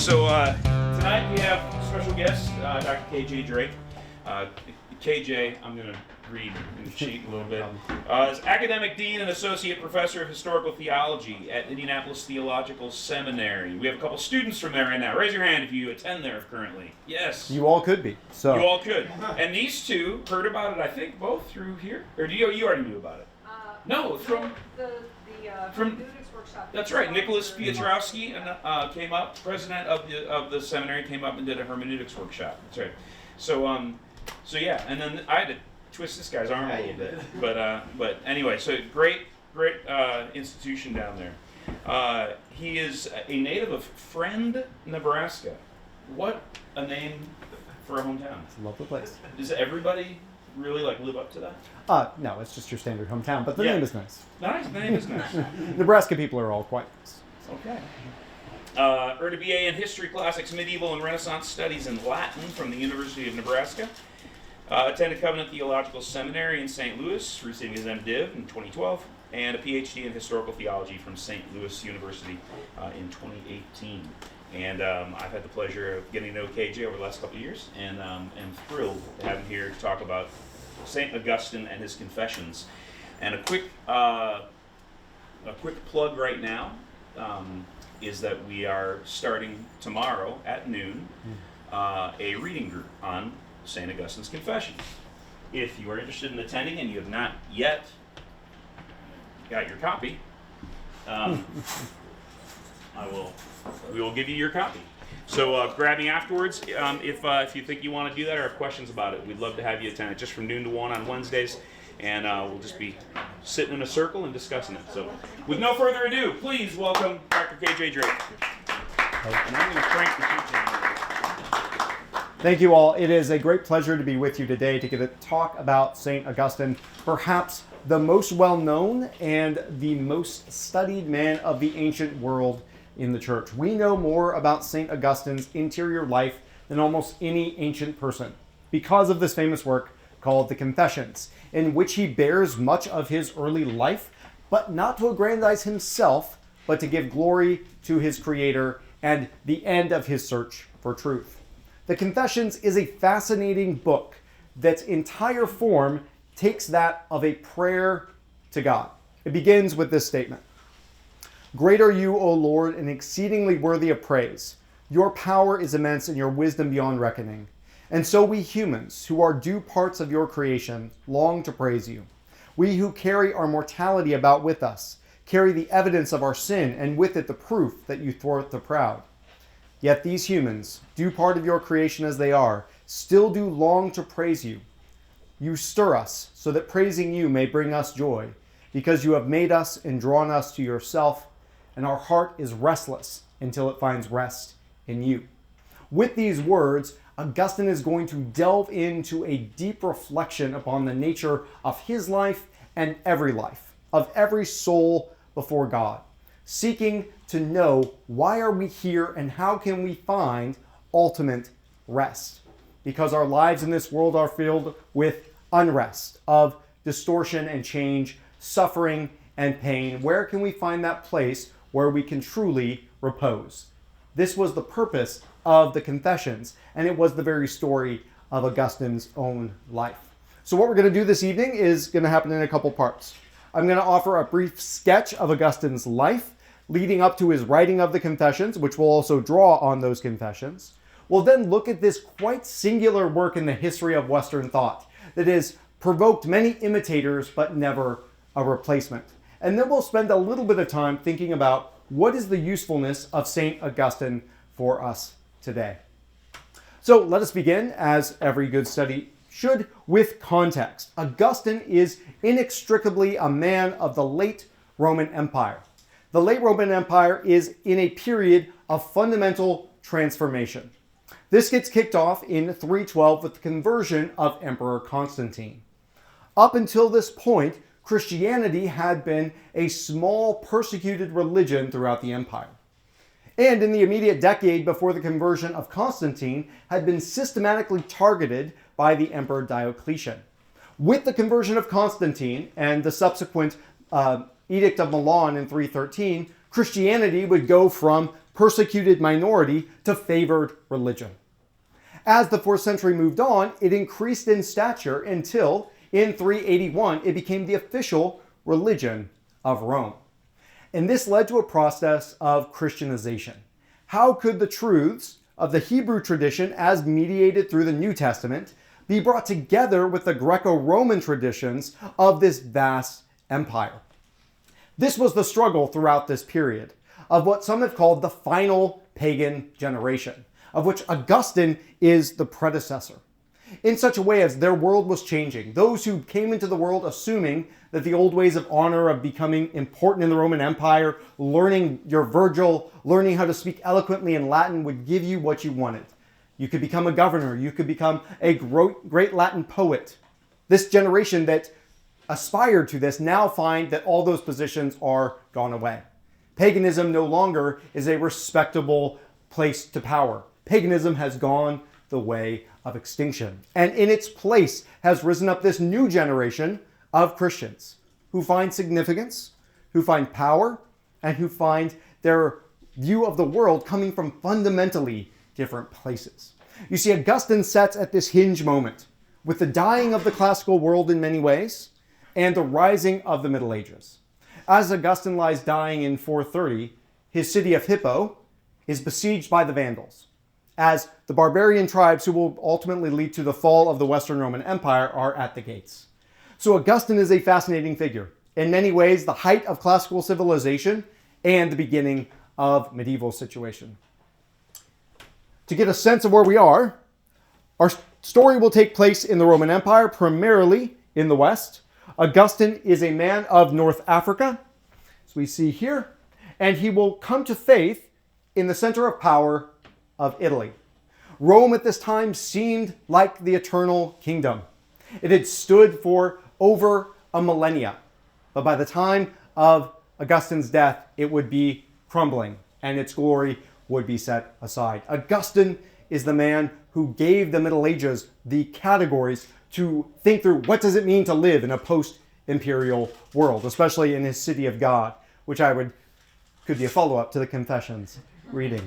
So tonight we have special guest, Dr. K.J. Drake. KJ, I'm going to read and cheat a little bit, is Academic Dean and Associate Professor of Historical Theology at Indianapolis Theological Seminary. We have a couple students from there right now. Raise your hand if you attend there currently. Yes. You all could be. So. You all could. And these two heard about it, I think, both through here? Or you already knew about it? No, from hermeneutics workshop. That's right. Nicholas Piotrowski came up, president of the seminary, came up and did a hermeneutics workshop. That's right. So yeah, and then I had to twist this guy's arm a little bit, but anyway, so great institution down there. He is a native of Friend, Nebraska. What a name for a hometown! It's a lovely place. Does everybody really live up to that? No, it's just your standard hometown, but the name is nice. Nice, the name is nice. Nebraska people are all quite nice. Okay. Earned a BA in History, Classics, Medieval, and Renaissance Studies in Latin from the University of Nebraska. Attended Covenant Theological Seminary in St. Louis, receiving his MDiv in 2012, and a PhD in Historical Theology from St. Louis University in 2018. And I've had the pleasure of getting to know KJ over the last couple of years, and am thrilled to have him here to talk about St. Augustine and his Confessions. And a quick plug right now is that we are starting tomorrow at noon a reading group on St. Augustine's Confessions. If you are interested in attending and you have not yet got your copy, we will give you your copy. So grab me afterwards if you think you want to do that or have questions about it. We'd love to have you attend it just from noon to 1 on Wednesdays, and we'll just be sitting in a circle and discussing it. So with no further ado, please welcome Dr. K.J. Drake. And I'm going to crank the teaching. Thank you all. It is a great pleasure to be with you today to get to talk about St. Augustine, perhaps the most well-known and the most studied man of the ancient world in the church. We know more about St. Augustine's interior life than almost any ancient person because of this famous work called the Confessions, in which he bears much of his early life, but not to aggrandize himself, but to give glory to his Creator and the end of his search for truth. The Confessions is a fascinating book that's entire form takes that of a prayer to God. It begins with this statement. Great are you, O Lord, and exceedingly worthy of praise. Your power is immense and your wisdom beyond reckoning. And so we humans, who are due parts of your creation, long to praise you. We who carry our mortality about with us, carry the evidence of our sin, and with it the proof that you thwart the proud. Yet these humans, due part of your creation as they are, still do long to praise you. You stir us so that praising you may bring us joy, because you have made us and drawn us to yourself, and our heart is restless until it finds rest in you. With these words, Augustine is going to delve into a deep reflection upon the nature of his life and every life, of every soul before God, seeking to know why are we here and how can we find ultimate rest. Because our lives in this world are filled with unrest, of distortion and change, suffering and pain. Where can we find that place where we can truly repose? This was the purpose of the Confessions, and it was the very story of Augustine's own life. So what we're going to do this evening is going to happen in a couple parts. I'm going to offer a brief sketch of Augustine's life, leading up to his writing of the Confessions, which will also draw on those Confessions. We'll then look at this quite singular work in the history of Western thought that has provoked many imitators, but never a replacement. And then we'll spend a little bit of time thinking about what is the usefulness of St. Augustine for us today. So let us begin, as every good study should, with context. Augustine is inextricably a man of the late Roman Empire. The late Roman Empire is in a period of fundamental transformation. This gets kicked off in 312 with the conversion of Emperor Constantine. Up until this point, Christianity had been a small persecuted religion throughout the empire. And in the immediate decade before the conversion of Constantine had been systematically targeted by the Emperor Diocletian. With the conversion of Constantine and the subsequent Edict of Milan in 313, Christianity would go from persecuted minority to favored religion. As the 4th century moved on, it increased in stature until, in 381, it became the official religion of Rome. And this led to a process of Christianization. How could the truths of the Hebrew tradition, as mediated through the New Testament, be brought together with the Greco-Roman traditions of this vast empire? This was the struggle throughout this period of what some have called the final pagan generation, of which Augustine is the predecessor. In such a way as their world was changing, those who came into the world assuming that the old ways of honor, of becoming important in the Roman Empire, learning your Virgil, learning how to speak eloquently in Latin would give you what you wanted. You could become a governor, you could become a great Latin poet. This generation that aspired to this now find that all those positions are gone away. Paganism no longer is a respectable place to power. Paganism has gone the way of extinction. And in its place has risen up this new generation of Christians who find significance, who find power, and who find their view of the world coming from fundamentally different places. You see, Augustine sets at this hinge moment with the dying of the classical world in many ways and the rising of the Middle Ages. As Augustine lies dying in 430, his city of Hippo is besieged by the Vandals, as the barbarian tribes who will ultimately lead to the fall of the Western Roman Empire are at the gates. So Augustine is a fascinating figure. In many ways, the height of classical civilization and the beginning of medieval situation. To get a sense of where we are, our story will take place in the Roman Empire, primarily in the West. Augustine is a man of North Africa, as we see here, and he will come to faith in the center of power of Italy. Rome at this time seemed like the eternal kingdom. It had stood for over a millennia, but by the time of Augustine's death, it would be crumbling and its glory would be set aside. Augustine is the man who gave the Middle Ages the categories to think through what does it mean to live in a post-imperial world, especially in his City of God, which could be a follow-up to the Confessions reading.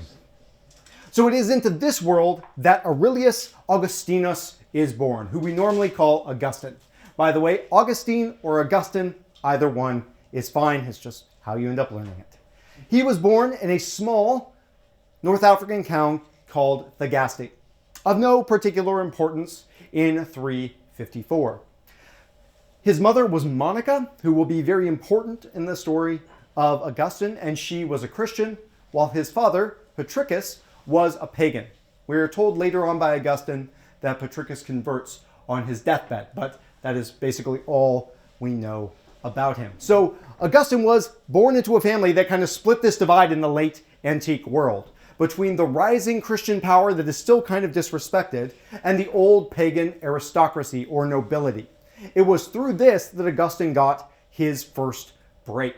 So it is into this world that Aurelius Augustinus is born, who we normally call Augustine. By the way, Augustine or Augustine, either one is fine. It's just how you end up learning it. He was born in a small North African town called Thagaste, of no particular importance, in 354. His mother was Monica, who will be very important in the story of Augustine, and she was a Christian, while his father, Patricius, was a pagan. We are told later on by Augustine that Patricius converts on his deathbed, but that is basically all we know about him. So Augustine was born into a family that kind of split this divide in the late antique world between the rising Christian power that is still kind of disrespected and the old pagan aristocracy or nobility. It was through this that Augustine got his first break.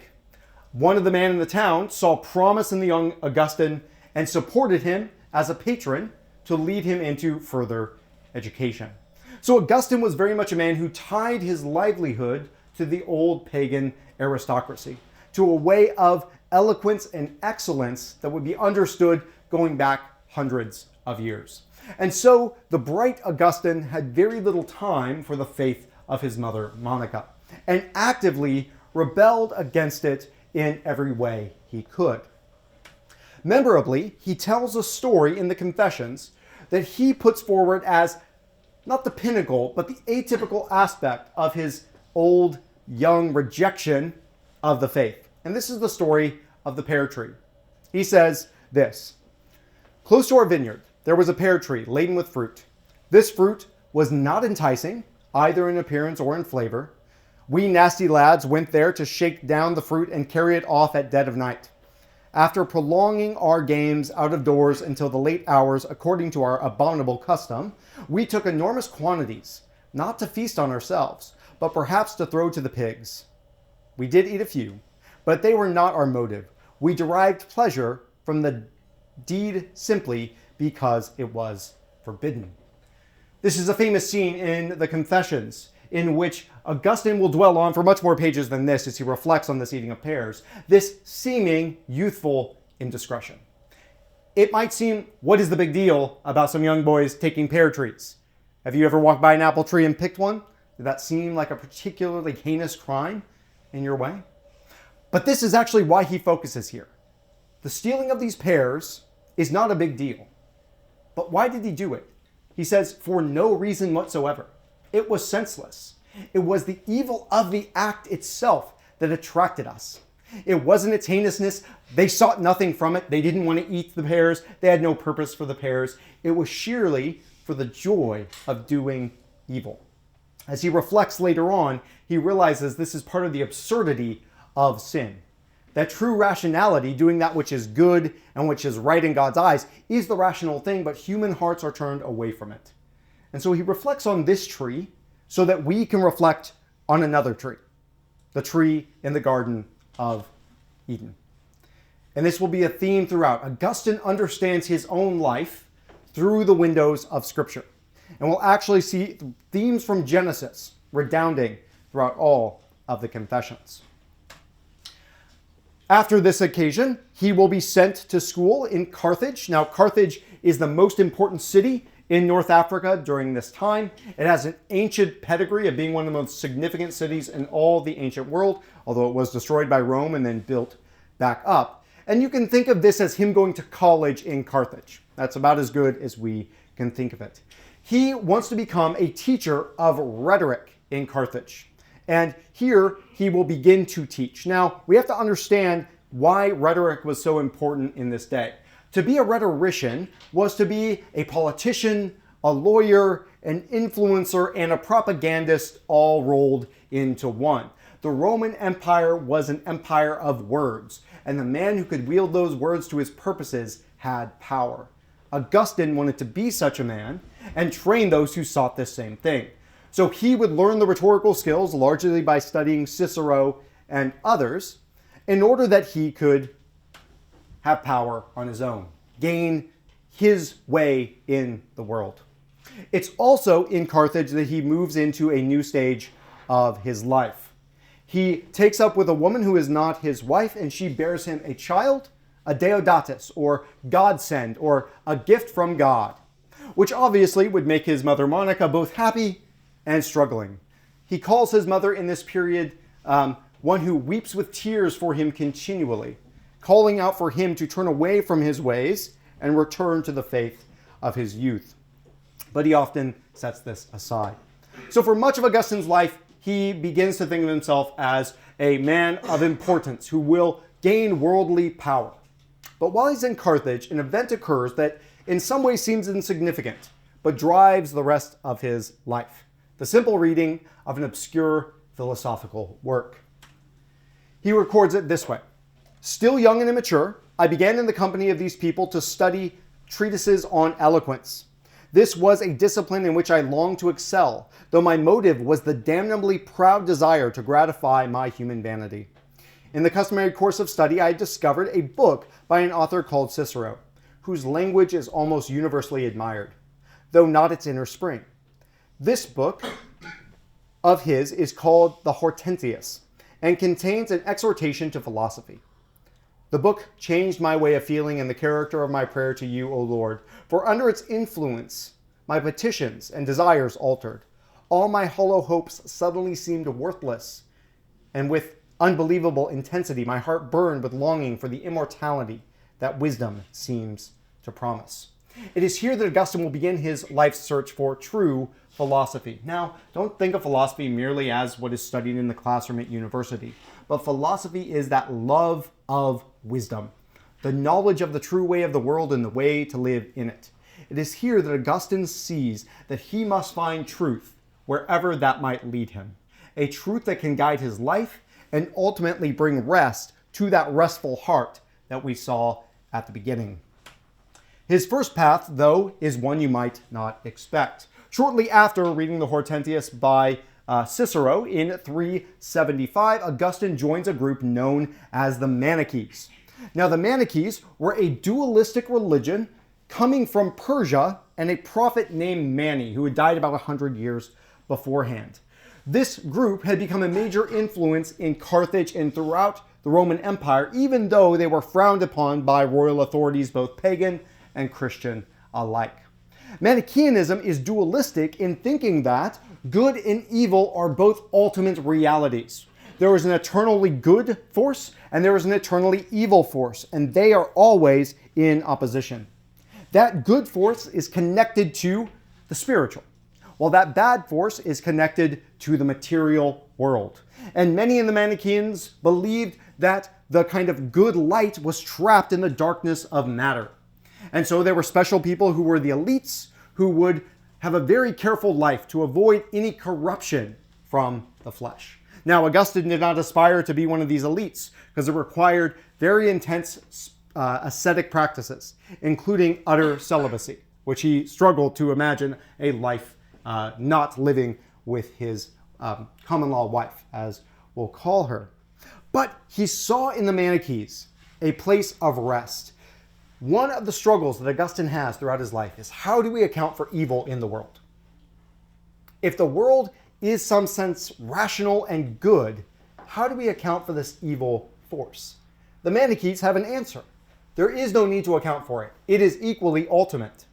One of the men in the town saw promise in the young Augustine and supported him as a patron to lead him into further education. So Augustine was very much a man who tied his livelihood to the old pagan aristocracy, to a way of eloquence and excellence that would be understood going back hundreds of years. And so the bright Augustine had very little time for the faith of his mother, Monica, and actively rebelled against it in every way he could. Memorably, he tells a story in the Confessions that he puts forward as not the pinnacle, but the atypical aspect of his old, young rejection of the faith. And this is the story of the pear tree. He says this: "Close to our vineyard, there was a pear tree laden with fruit. This fruit was not enticing, either in appearance or in flavor. We nasty lads went there to shake down the fruit and carry it off at dead of night. After prolonging our games out of doors until the late hours according to our abominable custom, we took enormous quantities, not to feast on ourselves, but perhaps to throw to the pigs. We did eat a few, but they were not our motive. We derived pleasure from the deed simply because it was forbidden." This is a famous scene in the Confessions, in which Augustine will dwell on for much more pages than this as he reflects on this eating of pears, this seeming youthful indiscretion. it might seem, what is the big deal about some young boys taking pear trees? Have you ever walked by an apple tree and picked one? Did that seem like a particularly heinous crime in your way? But this is actually why he focuses here. The stealing of these pears is not a big deal. But why did he do it? He says, for no reason whatsoever. It was senseless. It was the evil of the act itself that attracted us. It wasn't its heinousness. They sought nothing from it. They didn't want to eat the pears. They had no purpose for the pears. It was sheerly for the joy of doing evil. As he reflects later on, he realizes this is part of the absurdity of sin. That true rationality, doing that which is good and which is right in God's eyes, is the rational thing, but human hearts are turned away from it. And so he reflects on this tree so that we can reflect on another tree, the tree in the Garden of Eden. And this will be a theme throughout. Augustine understands his own life through the windows of Scripture. And we'll actually see themes from Genesis redounding throughout all of the Confessions. After this occasion, he will be sent to school in Carthage. Now, Carthage is the most important city in North Africa during this time. It has an ancient pedigree of being one of the most significant cities in all the ancient world, although it was destroyed by Rome and then built back up. And you can think of this as him going to college in Carthage. That's about as good as we can think of it. He wants to become a teacher of rhetoric in Carthage. And here he will begin to teach. Now, we have to understand why rhetoric was so important in this day. To be a rhetorician was to be a politician, a lawyer, an influencer, and a propagandist all rolled into one. The Roman Empire was an empire of words, and the man who could wield those words to his purposes had power. Augustine wanted to be such a man and train those who sought this same thing. So he would learn the rhetorical skills largely by studying Cicero and others in order that he could have power on his own, gain his way in the world. It's also in Carthage that he moves into a new stage of his life. He takes up with a woman who is not his wife, and she bears him a child, a Deodatus, or godsend, or a gift from God, which obviously would make his mother Monica both happy and struggling. He calls his mother in this period one who weeps with tears for him continually, calling out for him to turn away from his ways and return to the faith of his youth. But he often sets this aside. So for much of Augustine's life, he begins to think of himself as a man of importance who will gain worldly power. But while he's in Carthage, an event occurs that in some ways seems insignificant, but drives the rest of his life. The simple reading of an obscure philosophical work. He records it this way. Still young and immature, I began in the company of these people to study treatises on eloquence. This was a discipline in which I longed to excel, though my motive was the damnably proud desire to gratify my human vanity. In the customary course of study, I discovered a book by an author called Cicero, whose language is almost universally admired, though not its inner spring. This book of his is called the Hortensius and contains an exhortation to philosophy. The book changed my way of feeling and the character of my prayer to you, O Lord, for under its influence, my petitions and desires altered. All my hollow hopes suddenly seemed worthless, and with unbelievable intensity, my heart burned with longing for the immortality that wisdom seems to promise. It is here that Augustine will begin his life's search for true philosophy. Now, don't think of philosophy merely as what is studied in the classroom at university, but philosophy is that love of wisdom, the knowledge of the true way of the world and the way to live in it. It is here that Augustine sees that he must find truth wherever that might lead him, a truth that can guide his life and ultimately bring rest to that restful heart that we saw at the beginning. His first path, though, is one you might not expect. Shortly after reading the Hortensius by Cicero in 375, Augustine joins a group known as the Manichees. Now, the Manichees were a dualistic religion coming from Persia and a prophet named Mani, who had died about 100 years beforehand. This group had become a major influence in Carthage and throughout the Roman Empire, even though they were frowned upon by royal authorities, both pagan and Christian alike. Manichaeanism is dualistic in thinking that good and evil are both ultimate realities. There is an eternally good force and there is an eternally evil force, and they are always in opposition. That good force is connected to the spiritual, while that bad force is connected to the material world. And many in the Manichaeans believed that the kind of good light was trapped in the darkness of matter. And so there were special people who were the elites who would have a very careful life to avoid any corruption from the flesh. Now, Augustine did not aspire to be one of these elites because it required very intense ascetic practices, including utter celibacy, which he struggled to imagine a life not living with his common law wife, as we'll call her. But he saw in the Manichees a place of rest. One of the struggles that Augustine has throughout his life is, how do we account for evil in the world? If the world is some sense rational and good, how do we account for this evil force? The Manichees have an answer. There is no need to account for it. It is equally ultimate.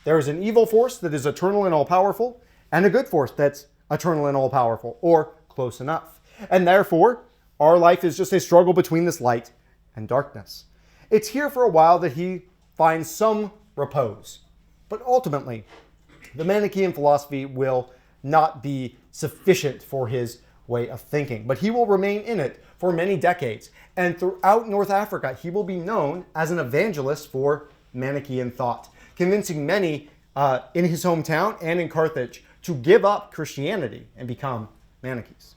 There is an evil force that is eternal and all-powerful, and a good force that's eternal and all-powerful, or close enough. And therefore, our life is just a struggle between this light and darkness. It's here for a while that he finds some repose. But ultimately, the Manichaean philosophy will not be sufficient for his way of thinking, but he will remain in it for many decades. And throughout North Africa, he will be known as an evangelist for Manichaean thought, convincing many in his hometown and in Carthage to give up Christianity and become Manichees.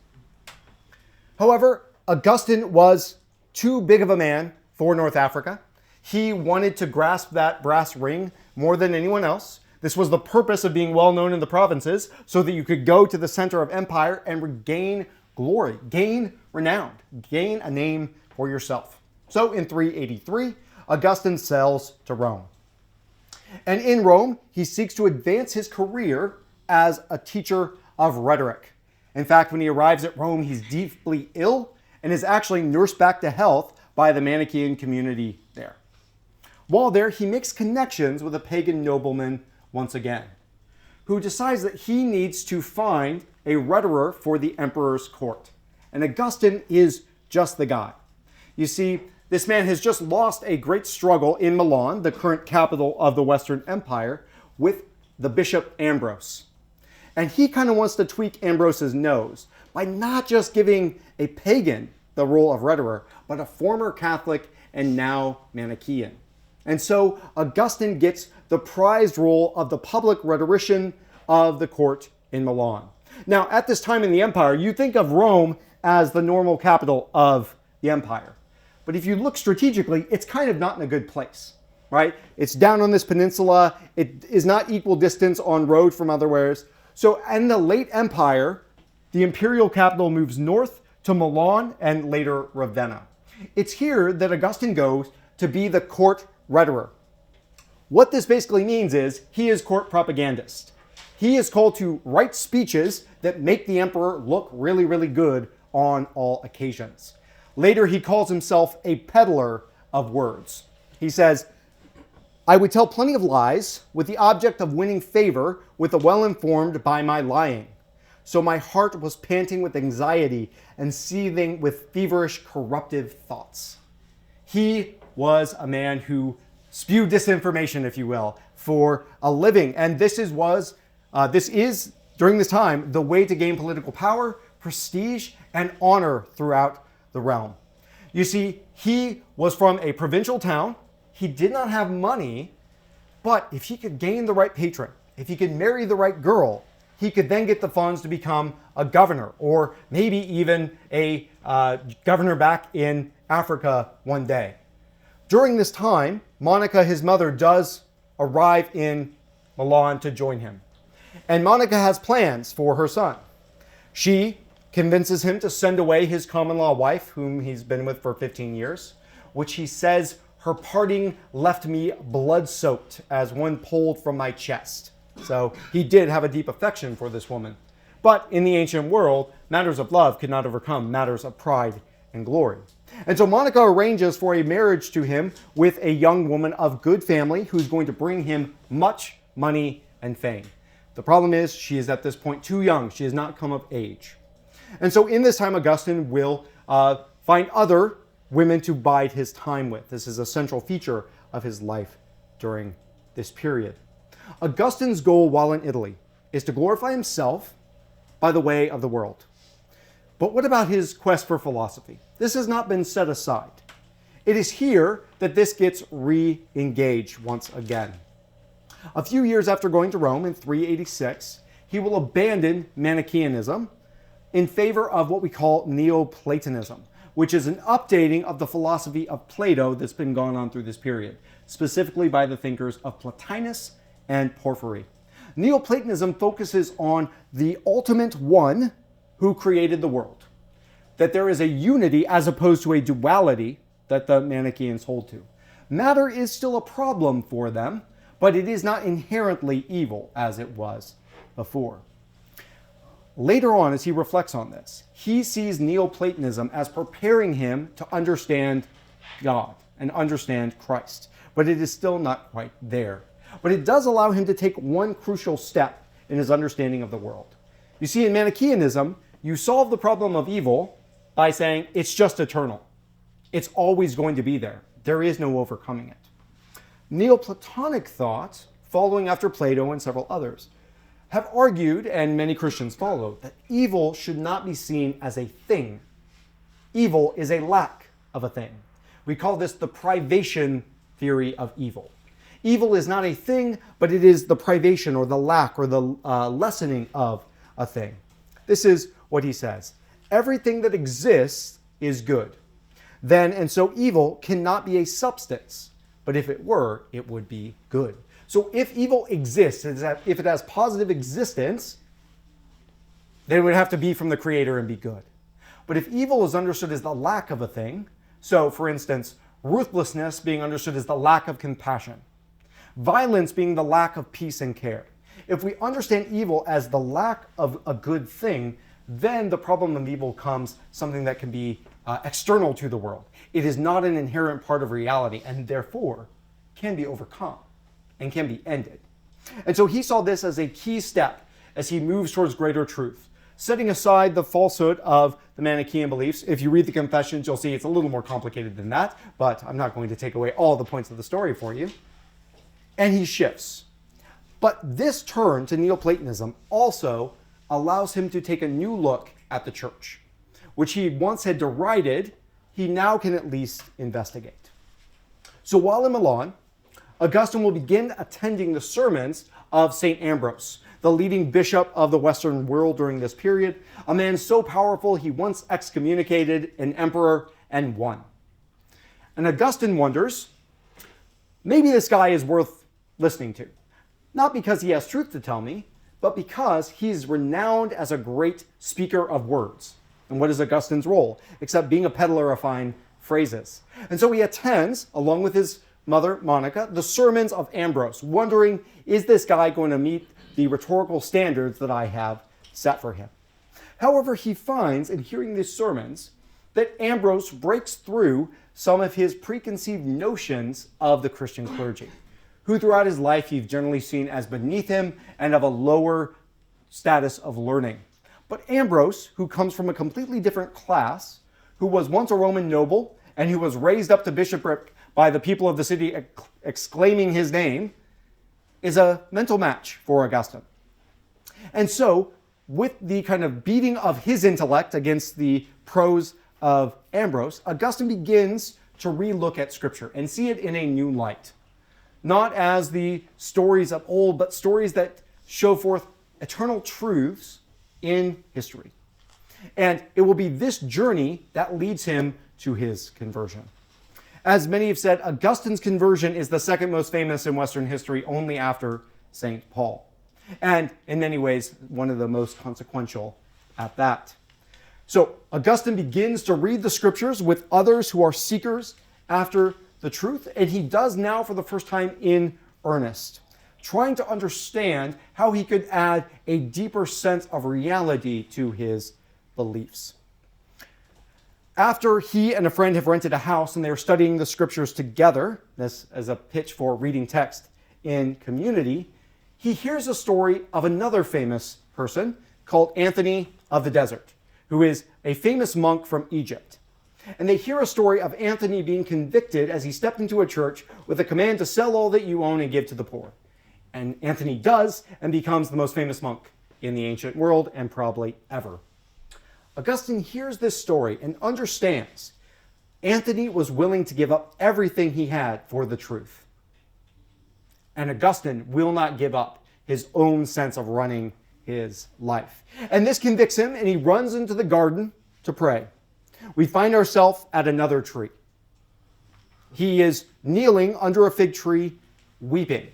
However, Augustine was too big of a man for North Africa. He wanted to grasp that brass ring more than anyone else. This was the purpose of being well known in the provinces, so that you could go to the center of empire and regain glory, gain renown, gain a name for yourself. So in 383, Augustine sails to Rome. And in Rome, he seeks to advance his career as a teacher of rhetoric. In fact, when he arrives at Rome, he's deeply ill and is actually nursed back to health by the Manichaean community there. While there, he makes connections with a pagan nobleman once again, who decides that he needs to find a rhetoric for the emperor's court. And Augustine is just the guy. You see, this man has just lost a great struggle in Milan, the current capital of the Western Empire, with the Bishop Ambrose. And he kind of wants to tweak Ambrose's nose by not just giving a pagan the role of rhetoric, but a former Catholic and now Manichaean. And so Augustine gets the prized role of the public rhetorician of the court in Milan. Now, at this time in the empire, you think of Rome as the normal capital of the empire. But if you look strategically, it's kind of not in a good place, right? It's down on this peninsula. It is not equal distance on road from otherwheres. So in the late empire, the imperial capital moves north to Milan and later Ravenna. It's here that Augustine goes to be the court rhetoric. What this basically means is he is court propagandist. He is called to write speeches that make the emperor look really, really good on all occasions. Later, he calls himself a peddler of words. He says, "I would tell plenty of lies with the object of winning favor with the well-informed by my lying. So my heart was panting with anxiety and seething with feverish, corruptive thoughts." He was a man who spewed disinformation, if you will, for a living. And this is, during this time, the way to gain political power, prestige, and honor throughout the realm. You see, he was from a provincial town. He did not have money, but if he could gain the right patron, if he could marry the right girl, he could then get the funds to become a governor, or maybe even a governor back in Africa one day. During this time, Monica, his mother, does arrive in Milan to join him. And Monica has plans for her son. She convinces him to send away his common law wife, whom he's been with for 15 years, which he says, "Her parting left me blood-soaked as one pulled from my chest." So he did have a deep affection for this woman. But in the ancient world, matters of love could not overcome matters of pride and glory. And so Monica arranges for a marriage to him with a young woman of good family who's going to bring him much money and fame. The problem is she is at this point too young. She has not come of age. And so in this time, Augustine will find other women to bide his time with. This is a central feature of his life during this period. Augustine's goal while in Italy is to glorify himself by the way of the world. But what about his quest for philosophy? This has not been set aside. It is here that this gets re-engaged once again. A few years after going to Rome in 386, he will abandon Manichaeanism in favor of what we call Neoplatonism, which is an updating of the philosophy of Plato that's been going on through this period, specifically by the thinkers of Plotinus and Porphyry. Neoplatonism focuses on the ultimate one who created the world, that there is a unity as opposed to a duality that the Manichaeans hold to. Matter is still a problem for them, but it is not inherently evil as it was before. Later on, as he reflects on this, he sees Neoplatonism as preparing him to understand God and understand Christ, but it is still not quite there. But it does allow him to take one crucial step in his understanding of the world. You see, in Manichaeanism, you solve the problem of evil by saying it's just eternal. It's always going to be there. There is no overcoming it. Neoplatonic thought, following after Plato and several others, have argued, and many Christians follow, that evil should not be seen as a thing. Evil is a lack of a thing. We call this the privation theory of evil. Evil is not a thing, but it is the privation or the lack or the lessening of a thing. This is what he says. Everything that exists is good. Then, and so evil cannot be a substance, but if it were, it would be good. So if evil exists, if it has positive existence, then it would have to be from the Creator and be good. But if evil is understood as the lack of a thing, so for instance, ruthlessness being understood as the lack of compassion, violence being the lack of peace and care, if we understand evil as the lack of a good thing, then the problem of evil becomes something that can be external to the world. It is not an inherent part of reality and therefore can be overcome and can be ended. And so he saw this as a key step as he moves towards greater truth, setting aside the falsehood of the Manichaean beliefs. If you read the Confessions, you'll see it's a little more complicated than that, but I'm not going to take away all the points of the story for you. And he shifts. But this turn to Neoplatonism also allows him to take a new look at the church, which he once had derided, he now can at least investigate. So while in Milan, Augustine will begin attending the sermons of St. Ambrose, the leading bishop of the Western world during this period, a man so powerful he once excommunicated an emperor and won. And Augustine wonders, maybe this guy is worth listening to. Not because he has truth to tell me, but because he's renowned as a great speaker of words. And what is Augustine's role? Except being a peddler of fine phrases. And so he attends, along with his mother, Monica, the sermons of Ambrose, wondering, is this guy going to meet the rhetorical standards that I have set for him? However, he finds in hearing these sermons that Ambrose breaks through some of his preconceived notions of the Christian clergy, who throughout his life he's generally seen as beneath him and of a lower status of learning. But Ambrose, who comes from a completely different class, who was once a Roman noble and who was raised up to bishopric by the people of the city exclaiming his name, is a mental match for Augustine. And so, with the kind of beating of his intellect against the prose of Ambrose, Augustine begins to relook at Scripture and see it in a new light. Not as the stories of old, but stories that show forth eternal truths in history. And it will be this journey that leads him to his conversion. As many have said, Augustine's conversion is the second most famous in Western history, only after St. Paul. And in many ways, one of the most consequential at that. So Augustine begins to read the Scriptures with others who are seekers after the truth, and he does now for the first time in earnest, trying to understand how he could add a deeper sense of reality to his beliefs. After he and a friend have rented a house and they're studying the scriptures together, this as a pitch for reading text in community, he hears a story of another famous person called Anthony of the Desert, who is a famous monk from Egypt. And they hear a story of Anthony being convicted as he stepped into a church with a command to sell all that you own and give to the poor. And Anthony does and becomes the most famous monk in the ancient world and probably ever. Augustine hears this story and understands Anthony was willing to give up everything he had for the truth. And Augustine will not give up his own sense of running his life. And this convicts him, and he runs into the garden to pray. We find ourselves at another tree. He is kneeling under a fig tree, weeping.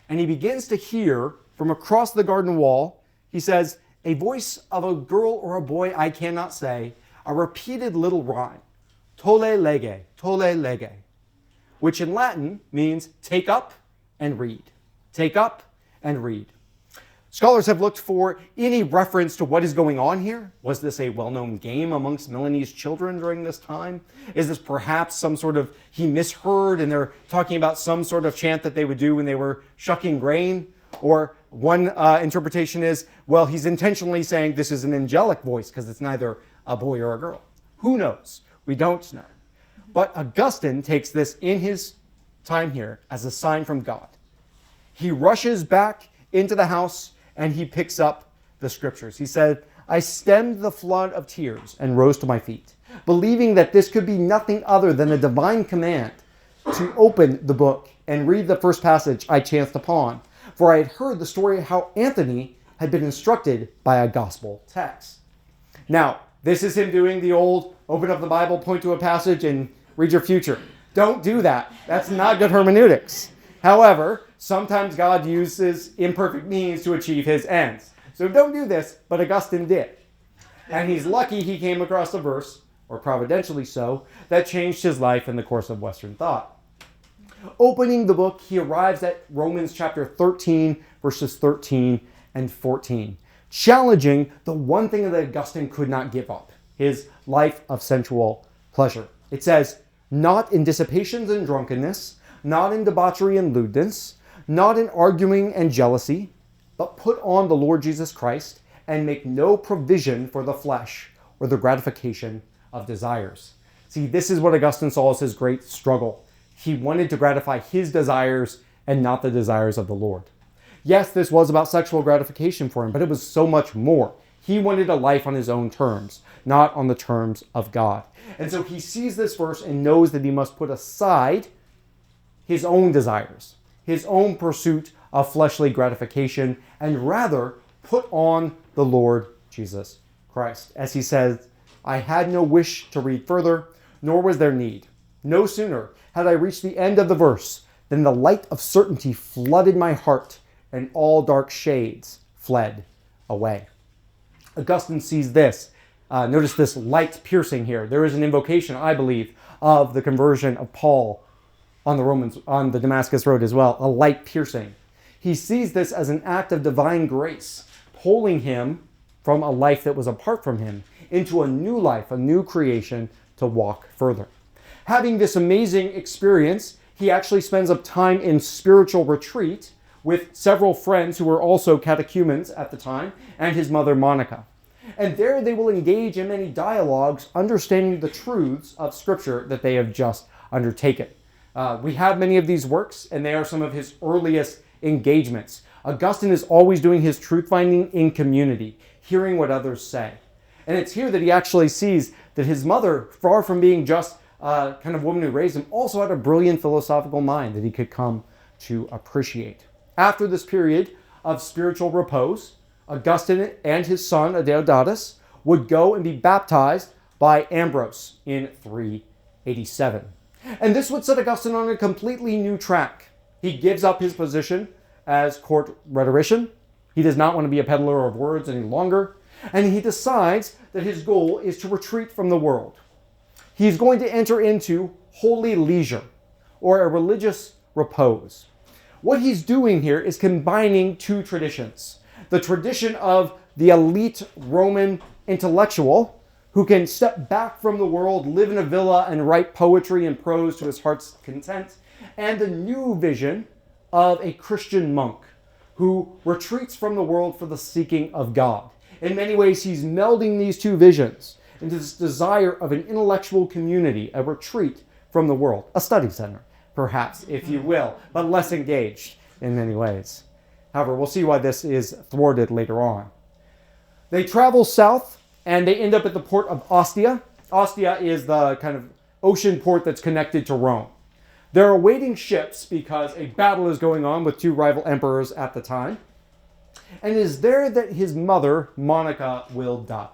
And he begins to hear from across the garden wall, he says, a voice of a girl or a boy, I cannot say, a repeated little rhyme, tolle lege, which in Latin means take up and read. Take up and read. Scholars have looked for any reference to what is going on here. Was this a well-known game amongst Milanese children during this time? Is this perhaps some sort of, he misheard and they're talking about some sort of chant that they would do when they were shucking grain? Or one interpretation is, well, he's intentionally saying this is an angelic voice because it's neither a boy or a girl. Who knows? We don't know. But Augustine takes this in his time here as a sign from God. He rushes back into the house and he picks up the scriptures. He said, I stemmed the flood of tears and rose to my feet, believing that this could be nothing other than a divine command to open the book and read the first passage I chanced upon. For I had heard the story of how Anthony had been instructed by a gospel text. Now, this is him doing the old open up the Bible, point to a passage, and read your future. Don't do that. That's not good hermeneutics. However, sometimes God uses imperfect means to achieve his ends. So don't do this, but Augustine did. And he's lucky he came across a verse, or providentially so, that changed his life in the course of Western thought. Opening the book, he arrives at Romans chapter 13, verses 13 and 14, challenging the one thing that Augustine could not give up, his life of sensual pleasure. It says, not in dissipations and drunkenness, not in debauchery and lewdness, not in arguing and jealousy, but put on the Lord Jesus Christ and make no provision for the flesh or the gratification of desires. See, this is what Augustine saw as his great struggle. He wanted to gratify his desires and not the desires of the Lord. Yes, this was about sexual gratification for him, but it was so much more. He wanted a life on his own terms, not on the terms of God. And so he sees this verse and knows that he must put aside his own desires, his own pursuit of fleshly gratification, and rather put on the Lord Jesus Christ. As he says, I had no wish to read further, nor was there need. No sooner had I reached the end of the verse than the light of certainty flooded my heart, and all dark shades fled away. Augustine sees this. Notice this light piercing here. There is an invocation, I believe, of the conversion of Paul on the Damascus Road as well, a light piercing. He sees this as an act of divine grace, pulling him from a life that was apart from him into a new life, a new creation to walk further. Having this amazing experience, he actually spends up time in spiritual retreat with several friends who were also catechumens at the time, and his mother Monica. And there they will engage in many dialogues, understanding the truths of Scripture that they have just undertaken. We have many of these works, and they are some of his earliest engagements. Augustine is always doing his truth-finding in community, hearing what others say. And it's here that he actually sees that his mother, far from being just kind of woman who raised him, also had a brilliant philosophical mind that he could come to appreciate. After this period of spiritual repose, Augustine and his son, Adeodatus, would go and be baptized by Ambrose in 387. And this would set Augustine on a completely new track. He gives up his position as court rhetorician. He does not want to be a peddler of words any longer. And he decides that his goal is to retreat from the world. He's going to enter into holy leisure, or a religious repose. What he's doing here is combining two traditions. The tradition of the elite Roman intellectual who can step back from the world, live in a villa, and write poetry and prose to his heart's content, and a new vision of a Christian monk who retreats from the world for the seeking of God. In many ways, he's melding these two visions into this desire of an intellectual community, a retreat from the world, a study center, perhaps, if you will, but less engaged in many ways. However, we'll see why this is thwarted later on. They travel south, and they end up at the port of Ostia. Ostia is the kind of ocean port that's connected to Rome. They're awaiting ships because a battle is going on with two rival emperors at the time. And it is there that his mother, Monica, will die.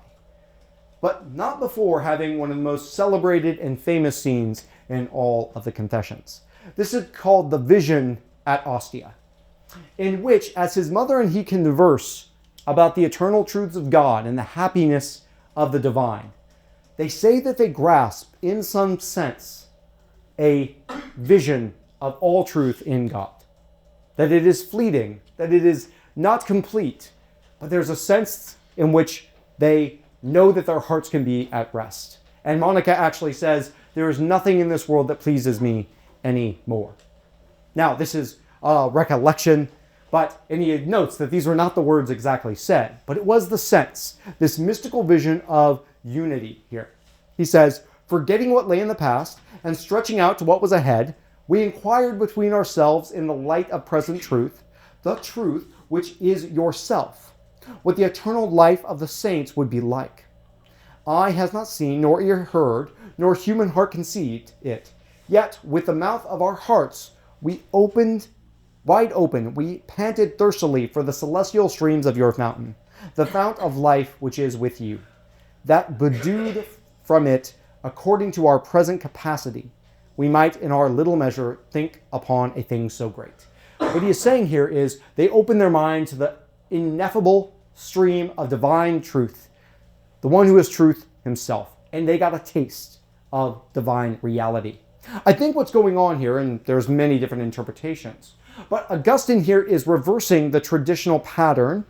But not before having one of the most celebrated and famous scenes in all of the Confessions. This is called the Vision at Ostia, in which, as his mother and he converse about the eternal truths of God and the happiness of the divine, they say that they grasp, in some sense, a vision of all truth in God. That it is fleeting, that it is not complete, but there's a sense in which they know that their hearts can be at rest. And Monica actually says, there is nothing in this world that pleases me anymore. Now, this is a recollection, and he notes that these were not the words exactly said, but it was the sense, this mystical vision of unity here. He says, forgetting what lay in the past and stretching out to what was ahead, we inquired between ourselves in the light of present truth, the truth which is yourself, what the eternal life of the saints would be like. Eye has not seen, nor ear heard, nor human heart conceived it. Yet with the mouth of our hearts we opened wide open, we panted thirstily for the celestial streams of your fountain, the fount of life which is with you, that bedewed from it according to our present capacity, we might in our little measure think upon a thing so great. What he is saying here is they open their mind to the ineffable stream of divine truth, the one who is truth himself, and they got a taste of divine reality. I think what's going on here, and there's many different interpretations, but Augustine here is reversing the traditional pattern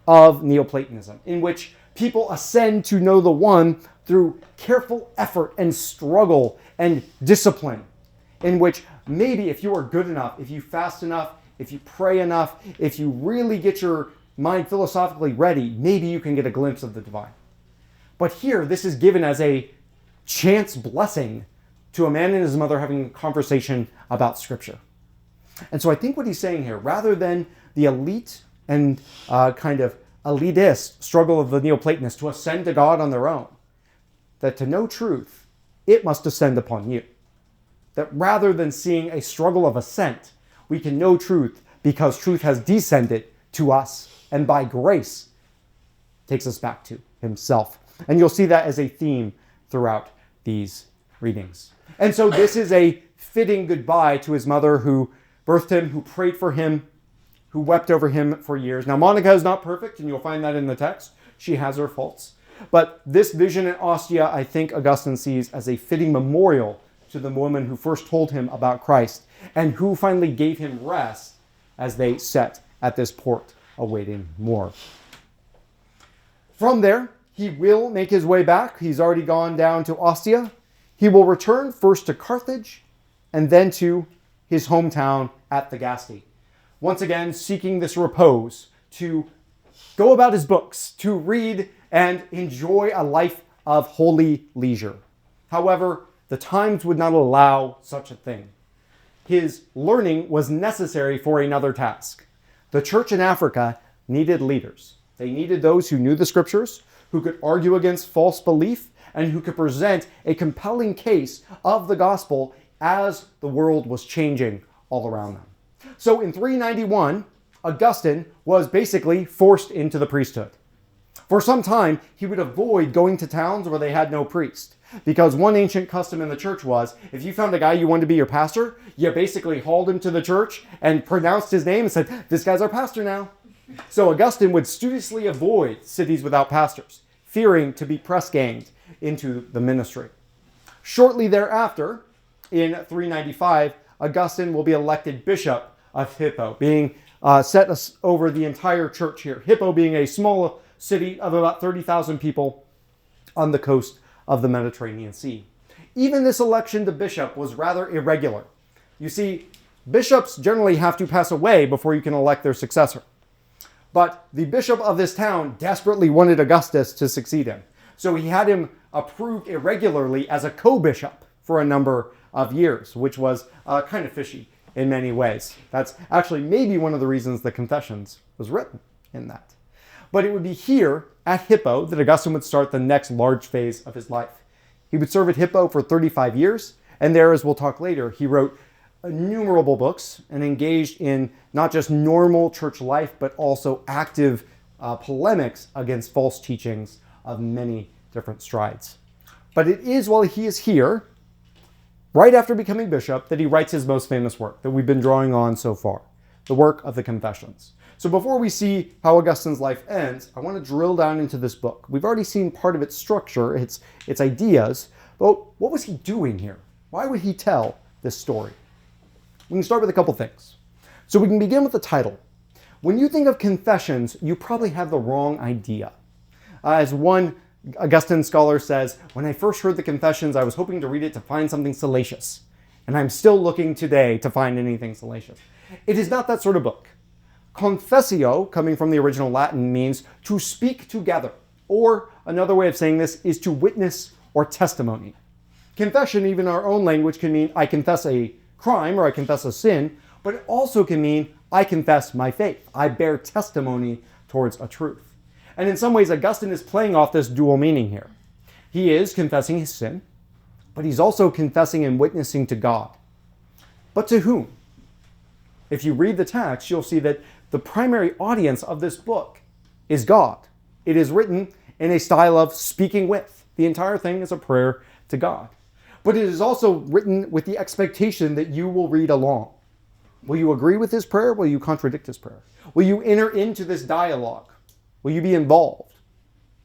of Neoplatonism, in which people ascend to know the one through careful effort and struggle and discipline, in which maybe if you are good enough, if you fast enough, if you pray enough, if you really get your mind philosophically ready, maybe you can get a glimpse of the divine. But here, this is given as a chance blessing to a man and his mother having a conversation about Scripture. And so I think what he's saying here, rather than the elite and kind of elitist struggle of the Neoplatonists to ascend to God on their own, that to know truth, it must descend upon you. That rather than seeing a struggle of ascent, we can know truth because truth has descended to us and by grace takes us back to himself. And you'll see that as a theme throughout these readings. And so this is a fitting goodbye to his mother who birthed him, who prayed for him, who wept over him for years. Now, Monica is not perfect, and you'll find that in the text. She has her faults. But this vision in Ostia, I think Augustine sees as a fitting memorial to the woman who first told him about Christ and who finally gave him rest as they sat at this port awaiting more. From there, he will make his way back. He's already gone down to Ostia. He will return first to Carthage and then to his hometown at Thagaste. Once again, seeking this repose to go about his books, to read and enjoy a life of holy leisure. However, the times would not allow such a thing. His learning was necessary for another task. The church in Africa needed leaders. They needed those who knew the scriptures, who could argue against false belief, and who could present a compelling case of the gospel as the world was changing all around them. So in 391, Augustine was basically forced into the priesthood. For some time, he would avoid going to towns where they had no priest, because one ancient custom in the church was, if you found a guy you wanted to be your pastor, you basically hauled him to the church and pronounced his name and said, this guy's our pastor now. So Augustine would studiously avoid cities without pastors, fearing to be press-ganged into the ministry. Shortly thereafter, in 395, Augustine will be elected bishop of Hippo, being set over the entire church here. Hippo being a small city of about 30,000 people, on the coast of the Mediterranean Sea. Even this election to bishop was rather irregular. You see, bishops generally have to pass away before you can elect their successor. But the bishop of this town desperately wanted Augustus to succeed him. So he had him approved irregularly as a co-bishop for a number of years, which was kind of fishy in many ways. That's actually maybe one of the reasons the Confessions was written in that. But it would be here at Hippo that Augustine would start the next large phase of his life. He would serve at Hippo for 35 years, and there, as we'll talk later, he wrote innumerable books and engaged in not just normal church life, but also active polemics against false teachings of many different strides. But it is while he is here, right after becoming bishop, that he writes his most famous work that we've been drawing on so far, the work of the Confessions. So before we see how Augustine's life ends, I want to drill down into this book. We've already seen part of its structure, its ideas, but what was he doing here? Why would he tell this story? We can start with a couple things. So we can begin with the title. When you think of Confessions, you probably have the wrong idea. As one Augustine scholar says, when I first heard the Confessions, I was hoping to read it to find something salacious. And I'm still looking today to find anything salacious. It is not that sort of book. Confessio, coming from the original Latin, means to speak together. Or another way of saying this is to witness or testimony. Confession, even in our own language, can mean I confess a crime or I confess a sin, but it also can mean I confess my faith. I bear testimony towards a truth. And in some ways, Augustine is playing off this dual meaning here. He is confessing his sin, but he's also confessing and witnessing to God. But to whom? If you read the text, you'll see that the primary audience of this book is God. It is written in a style of speaking with. The entire thing is a prayer to God. But it is also written with the expectation that you will read along. Will you agree with his prayer? Will you contradict his prayer? Will you enter into this dialogue? Will you be involved?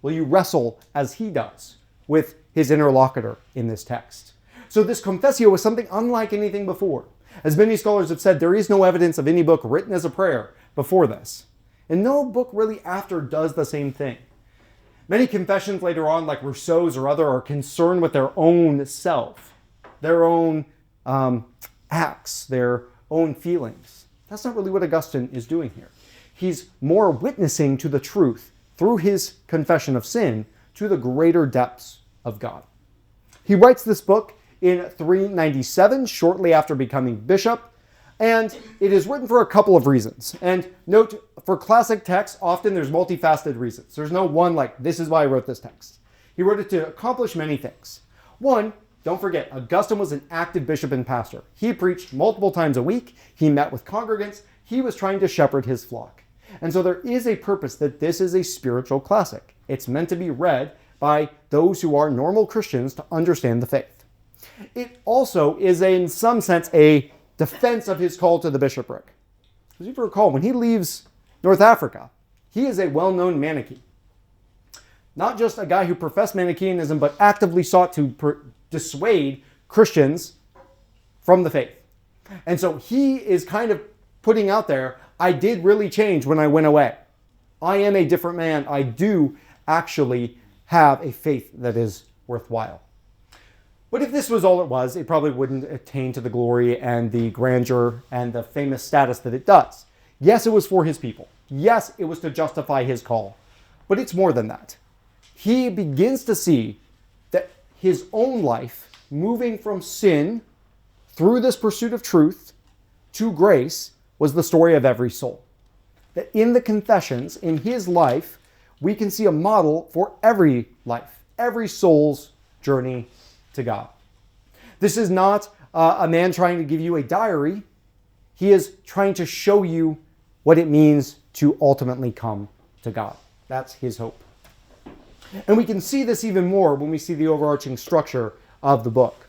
Will you wrestle as he does with his interlocutor in this text? So this Confessio is something unlike anything before. As many scholars have said, there is no evidence of any book written as a prayer before this. And no book really after does the same thing. Many confessions later on, like Rousseau's or other, are concerned with their own self, their own acts, their own feelings. That's not really what Augustine is doing here. He's more witnessing to the truth through his confession of sin to the greater depths of God. He writes this book in 397, shortly after becoming bishop, and it is written for a couple of reasons. And note, for classic texts, often there's multifaceted reasons. There's no one like, this is why I wrote this text. He wrote it to accomplish many things. One, don't forget, Augustine was an active bishop and pastor. He preached multiple times a week. He met with congregants. He was trying to shepherd his flock. And so there is a purpose that this is a spiritual classic. It's meant to be read by those who are normal Christians to understand the faith. It also is, in some sense, a defense of his call to the bishopric. As you recall, when he leaves North Africa, he is a well-known Manichaean. Not just a guy who professed Manichaeanism, but actively sought to dissuade Christians from the faith. And so he is kind of putting out there, I did really change when I went away. I am a different man. I do actually have a faith that is worthwhile. But if this was all it was, it probably wouldn't attain to the glory and the grandeur and the famous status that it does. Yes, it was for his people. Yes, it was to justify his call. But it's more than that. He begins to see that his own life, moving from sin through this pursuit of truth to grace, was the story of every soul. That in the Confessions, in his life, we can see a model for every life, every soul's journey to God. This is not a man trying to give you a diary. He is trying to show you what it means to ultimately come to God. That's his hope. And we can see this even more when we see the overarching structure of the book.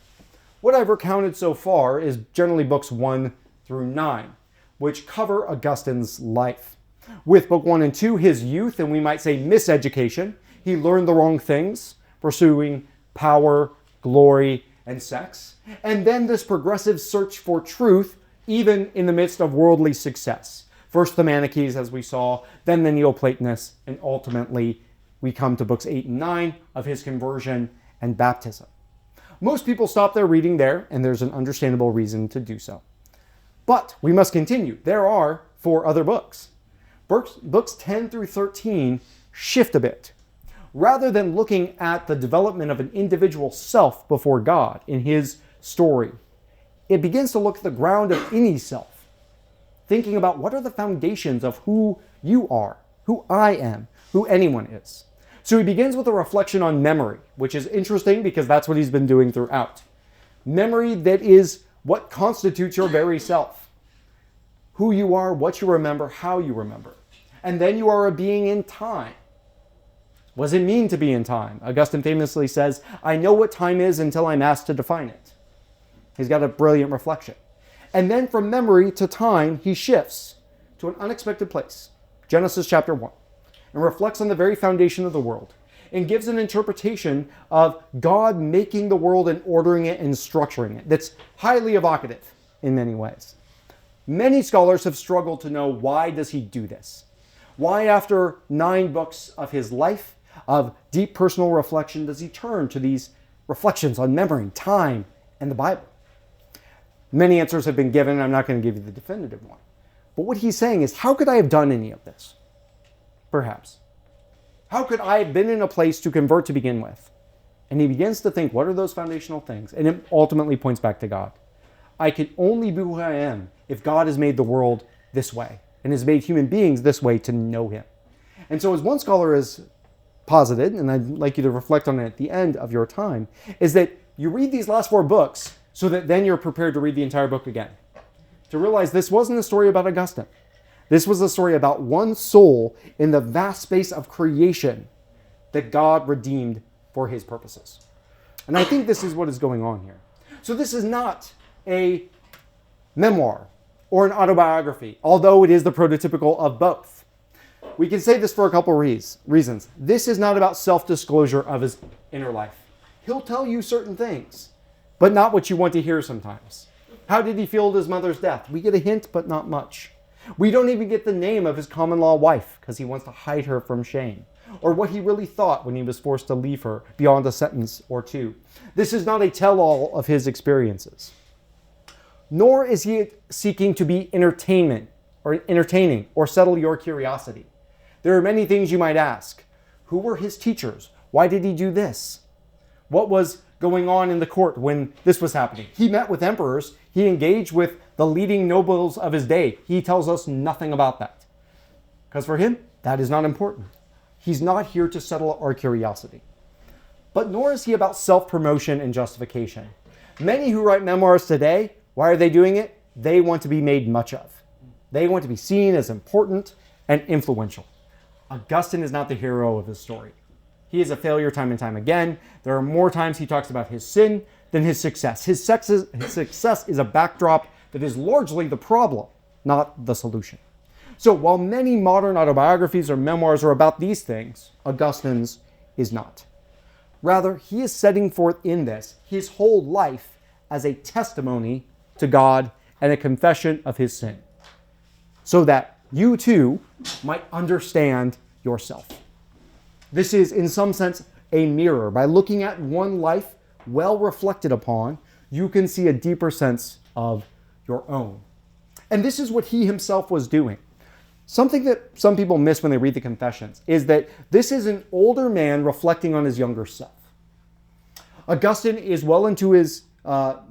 What I've recounted so far is generally books 1 through 9, which cover Augustine's life. With book 1 and 2, his youth, and we might say miseducation. He learned the wrong things, pursuing power, glory, and sex. And then this progressive search for truth, even in the midst of worldly success. First the Manichees, as we saw, then the Neoplatonists, and ultimately we come to books 8 and 9 of his conversion and baptism. Most people stop their reading there, and there's an understandable reason to do so. But we must continue. There are 4 other books. Books 10 through 13 shift a bit. Rather than looking at the development of an individual self before God in his story, it begins to look at the ground of any self, thinking about what are the foundations of who you are, who I am, who anyone is. So he begins with a reflection on memory, which is interesting because that's what he's been doing throughout. Memory that is what constitutes your very self. Who you are, what you remember, how you remember. And then you are a being in time. What does it mean to be in time? Augustine famously says, I know what time is until I'm asked to define it. He's got a brilliant reflection. And then from memory to time, he shifts to an unexpected place, Genesis chapter 1, and reflects on the very foundation of the world and gives an interpretation of God making the world and ordering it and structuring it that's highly evocative in many ways. Many scholars have struggled to know, why does he do this? Why, after 9 books of his life, of deep personal reflection, does he turn to these reflections on memory, time, and the Bible? Many answers have been given, and I'm not going to give you the definitive one. But what he's saying is, how could I have done any of this? Perhaps. How could I have been in a place to convert to begin with? And he begins to think, what are those foundational things? And it ultimately points back to God. I can only be who I am if God has made the world this way and has made human beings this way to know him. And so as one scholar has posited, and I'd like you to reflect on it at the end of your time, is that you read these last 4 books so that then you're prepared to read the entire book again. To realize this wasn't a story about Augustine. This was a story about one soul in the vast space of creation that God redeemed for his purposes. And I think this is what is going on here. So this is not a memoir or an autobiography, although it is the prototypical of both. We can say this for a couple reasons. This is not about self-disclosure of his inner life. He'll tell you certain things, but not what you want to hear sometimes. How did he feel at his mother's death? We get a hint, but not much. We don't even get the name of his common-law wife because he wants to hide her from shame, or what he really thought when he was forced to leave her beyond a sentence or 2. This is not a tell-all of his experiences. Nor is he seeking to be entertaining or settle your curiosity. There are many things you might ask. Who were his teachers? Why did he do this? What was going on in the court when this was happening? He met with emperors. He engaged with the leading nobles of his day. He tells us nothing about that. Because for him, that is not important. He's not here to settle our curiosity. But nor is he about self-promotion and justification. Many who write memoirs today, why are they doing it? They want to be made much of. They want to be seen as important and influential. Augustine is not the hero of his story. He is a failure time and time again. There are more times he talks about his sin than his success. His success is a backdrop that is largely the problem, not the solution. So while many modern autobiographies or memoirs are about these things, Augustine's is not. Rather, he is setting forth in this his whole life as a testimony to God and a confession of his sin, so that you too might understand yourself. This is, in some sense, a mirror. By looking at one life well reflected upon, you can see a deeper sense of your own. And this is what he himself was doing. Something that some people miss when they read the Confessions is that this is an older man reflecting on his younger self. Augustine is well into his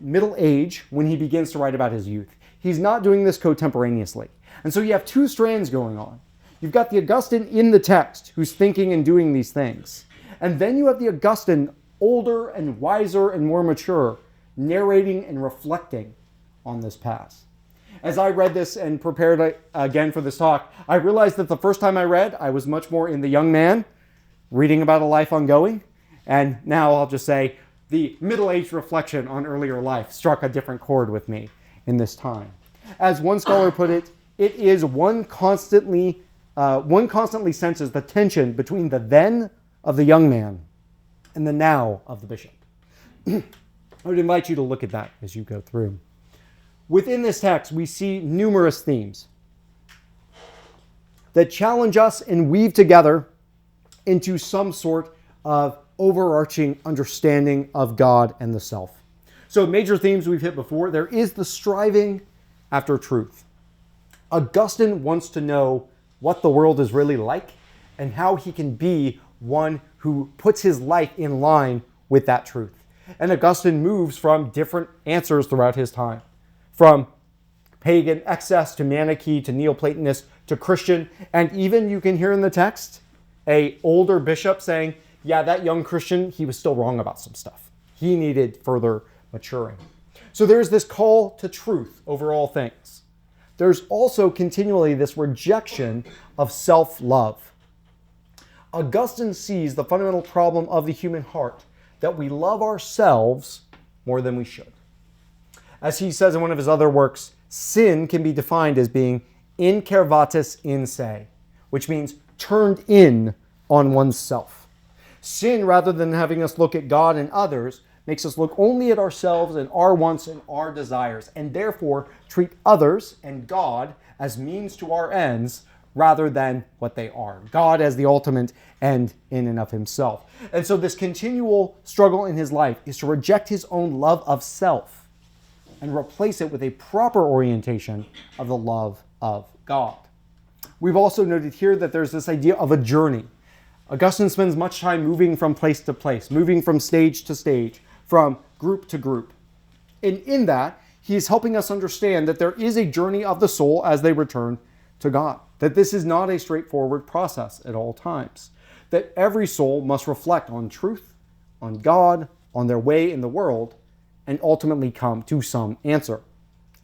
middle age when he begins to write about his youth. He's not doing this contemporaneously. And so you have 2 strands going on. You've got the Augustine in the text who's thinking and doing these things. And then you have the Augustine, older and wiser and more mature, narrating and reflecting on this past. As I read this and prepared again for this talk, I realized that the first time I read, I was much more in the young man, reading about a life ongoing. And now I'll just say the middle-aged reflection on earlier life struck a different chord with me in this time. As one scholar put it, it is one constantly senses the tension between the then of the young man and the now of the bishop. I would invite you to look at that as you go through. Within this text, we see numerous themes that challenge us and weave together into some sort of overarching understanding of God and the self. So major themes we've hit before. There is the striving after truth. Augustine wants to know what the world is really like and how he can be one who puts his life in line with that truth. And Augustine moves from different answers throughout his time, from pagan excess to Manichae to Neoplatonist to Christian, and even you can hear in the text a older bishop saying, yeah, that young Christian, he was still wrong about some stuff. He needed further maturing. So there's this call to truth over all things. There's also continually this rejection of self-love. Augustine sees the fundamental problem of the human heart, that we love ourselves more than we should. As he says in one of his other works, sin can be defined as being incurvatus in se, which means turned in on oneself. Sin, rather than having us look at God and others, makes us look only at ourselves and our wants and our desires, and therefore treat others and God as means to our ends rather than what they are. God as the ultimate end in and of himself. And so this continual struggle in his life is to reject his own love of self and replace it with a proper orientation of the love of God. We've also noted here that there's this idea of a journey. Augustine spends much time moving from place to place, moving from stage to stage, from group to group. And in that, he is helping us understand that there is a journey of the soul as they return to God. That this is not a straightforward process at all times. That every soul must reflect on truth, on God, on their way in the world, and ultimately come to some answer.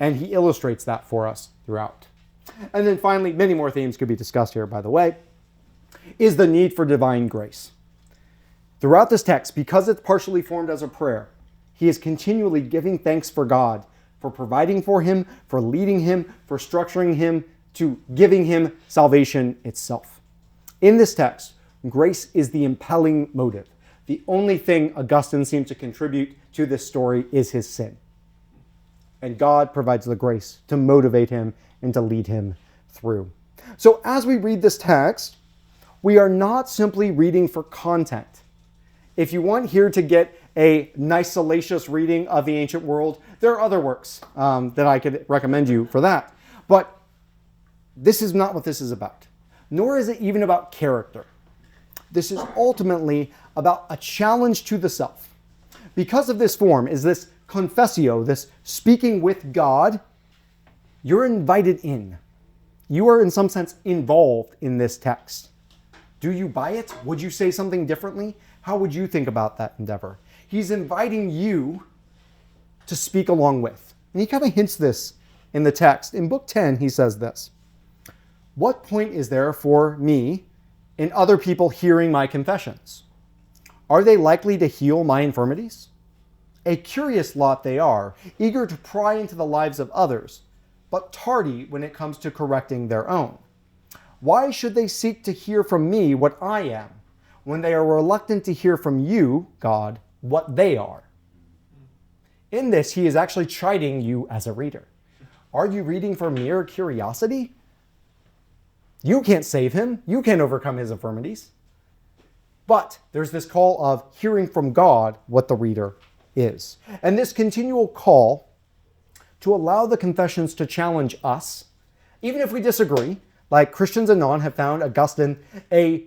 And he illustrates that for us throughout. And then finally, many more themes could be discussed here, by the way, is the need for divine grace. Throughout this text, because it's partially formed as a prayer, he is continually giving thanks for God, for providing for him, for leading him, for structuring him, to giving him salvation itself. In this text, grace is the impelling motive. The only thing Augustine seems to contribute to this story is his sin. And God provides the grace to motivate him and to lead him through. So as we read this text, we are not simply reading for content. If you want here to get a nice salacious reading of the ancient world, there are other works that I could recommend you for that. But this is not what this is about. Nor is it even about character. This is ultimately about a challenge to the self. Because of this form is this confessio, this speaking with God, you're invited in. You are in some sense involved in this text. Do you buy it? Would you say something differently? How would you think about that endeavor? He's inviting you to speak along with. And he kind of hints this in the text. In Book 10, he says this: "What point is there for me in other people hearing my confessions? Are they likely to heal my infirmities? A curious lot they are, eager to pry into the lives of others, but tardy when it comes to correcting their own. Why should they seek to hear from me what I am, when they are reluctant to hear from you, God, what they are?" In this, he is actually chiding you as a reader. Are you reading for mere curiosity? You can't save him. You can't overcome his infirmities. But there's this call of hearing from God what the reader is. And this continual call to allow the confessions to challenge us, even if we disagree, like Christians and non have found Augustine a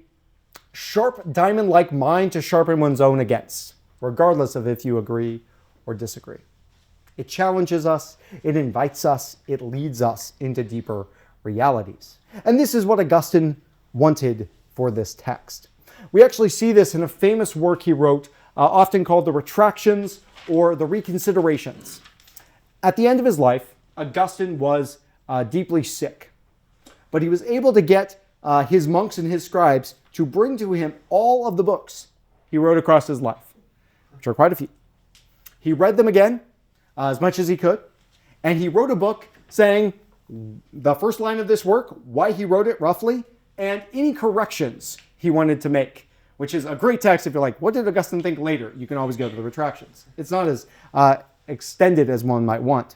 sharp diamond-like mind to sharpen one's own against, regardless of if you agree or disagree. It challenges us, it invites us, it leads us into deeper realities. And this is what Augustine wanted for this text. We actually see this in a famous work he wrote, often called the Retractions or the Reconsiderations. At the end of his life, Augustine was deeply sick, but he was able to get his monks and his scribes to bring to him all of the books he wrote across his life, which are quite a few. He read them again as much as he could, and he wrote a book saying the first line of this work, why he wrote it roughly, and any corrections he wanted to make, which is a great text. If you're like, what did Augustine think later? You can always go to the Retractions. It's not as extended as one might want.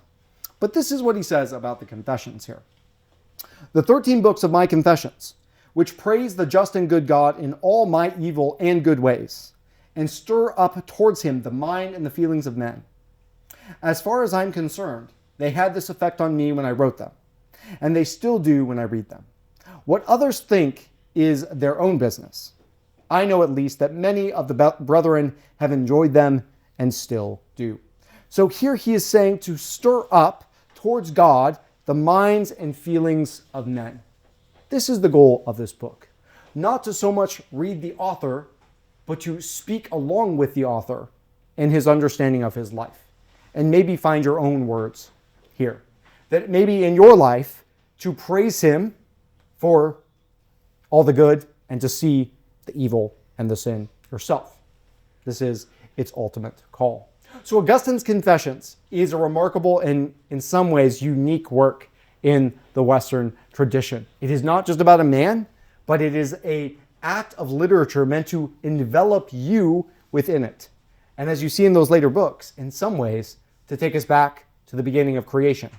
But this is what he says about the confessions here. "The 13 books of my confessions, which praise the just and good God in all my evil and good ways, and stir up towards him the mind and the feelings of men. As far as I'm concerned, they had this effect on me when I wrote them, and they still do when I read them. What others think is their own business. I know at least that many of the brethren have enjoyed them and still do. So here he is saying to stir up towards God the minds and feelings of men. This is the goal of this book. Not to so much read the author, but to speak along with the author in his understanding of his life. And maybe find your own words here. That maybe in your life to praise him for all the good and to see the evil and the sin yourself. This is its ultimate call. So Augustine's Confessions is a remarkable and in some ways unique work in the Western tradition. It is not just about a man, but it is an act of literature meant to envelop you within it. And as you see in those later books, in some ways, to take us back to the beginning of creation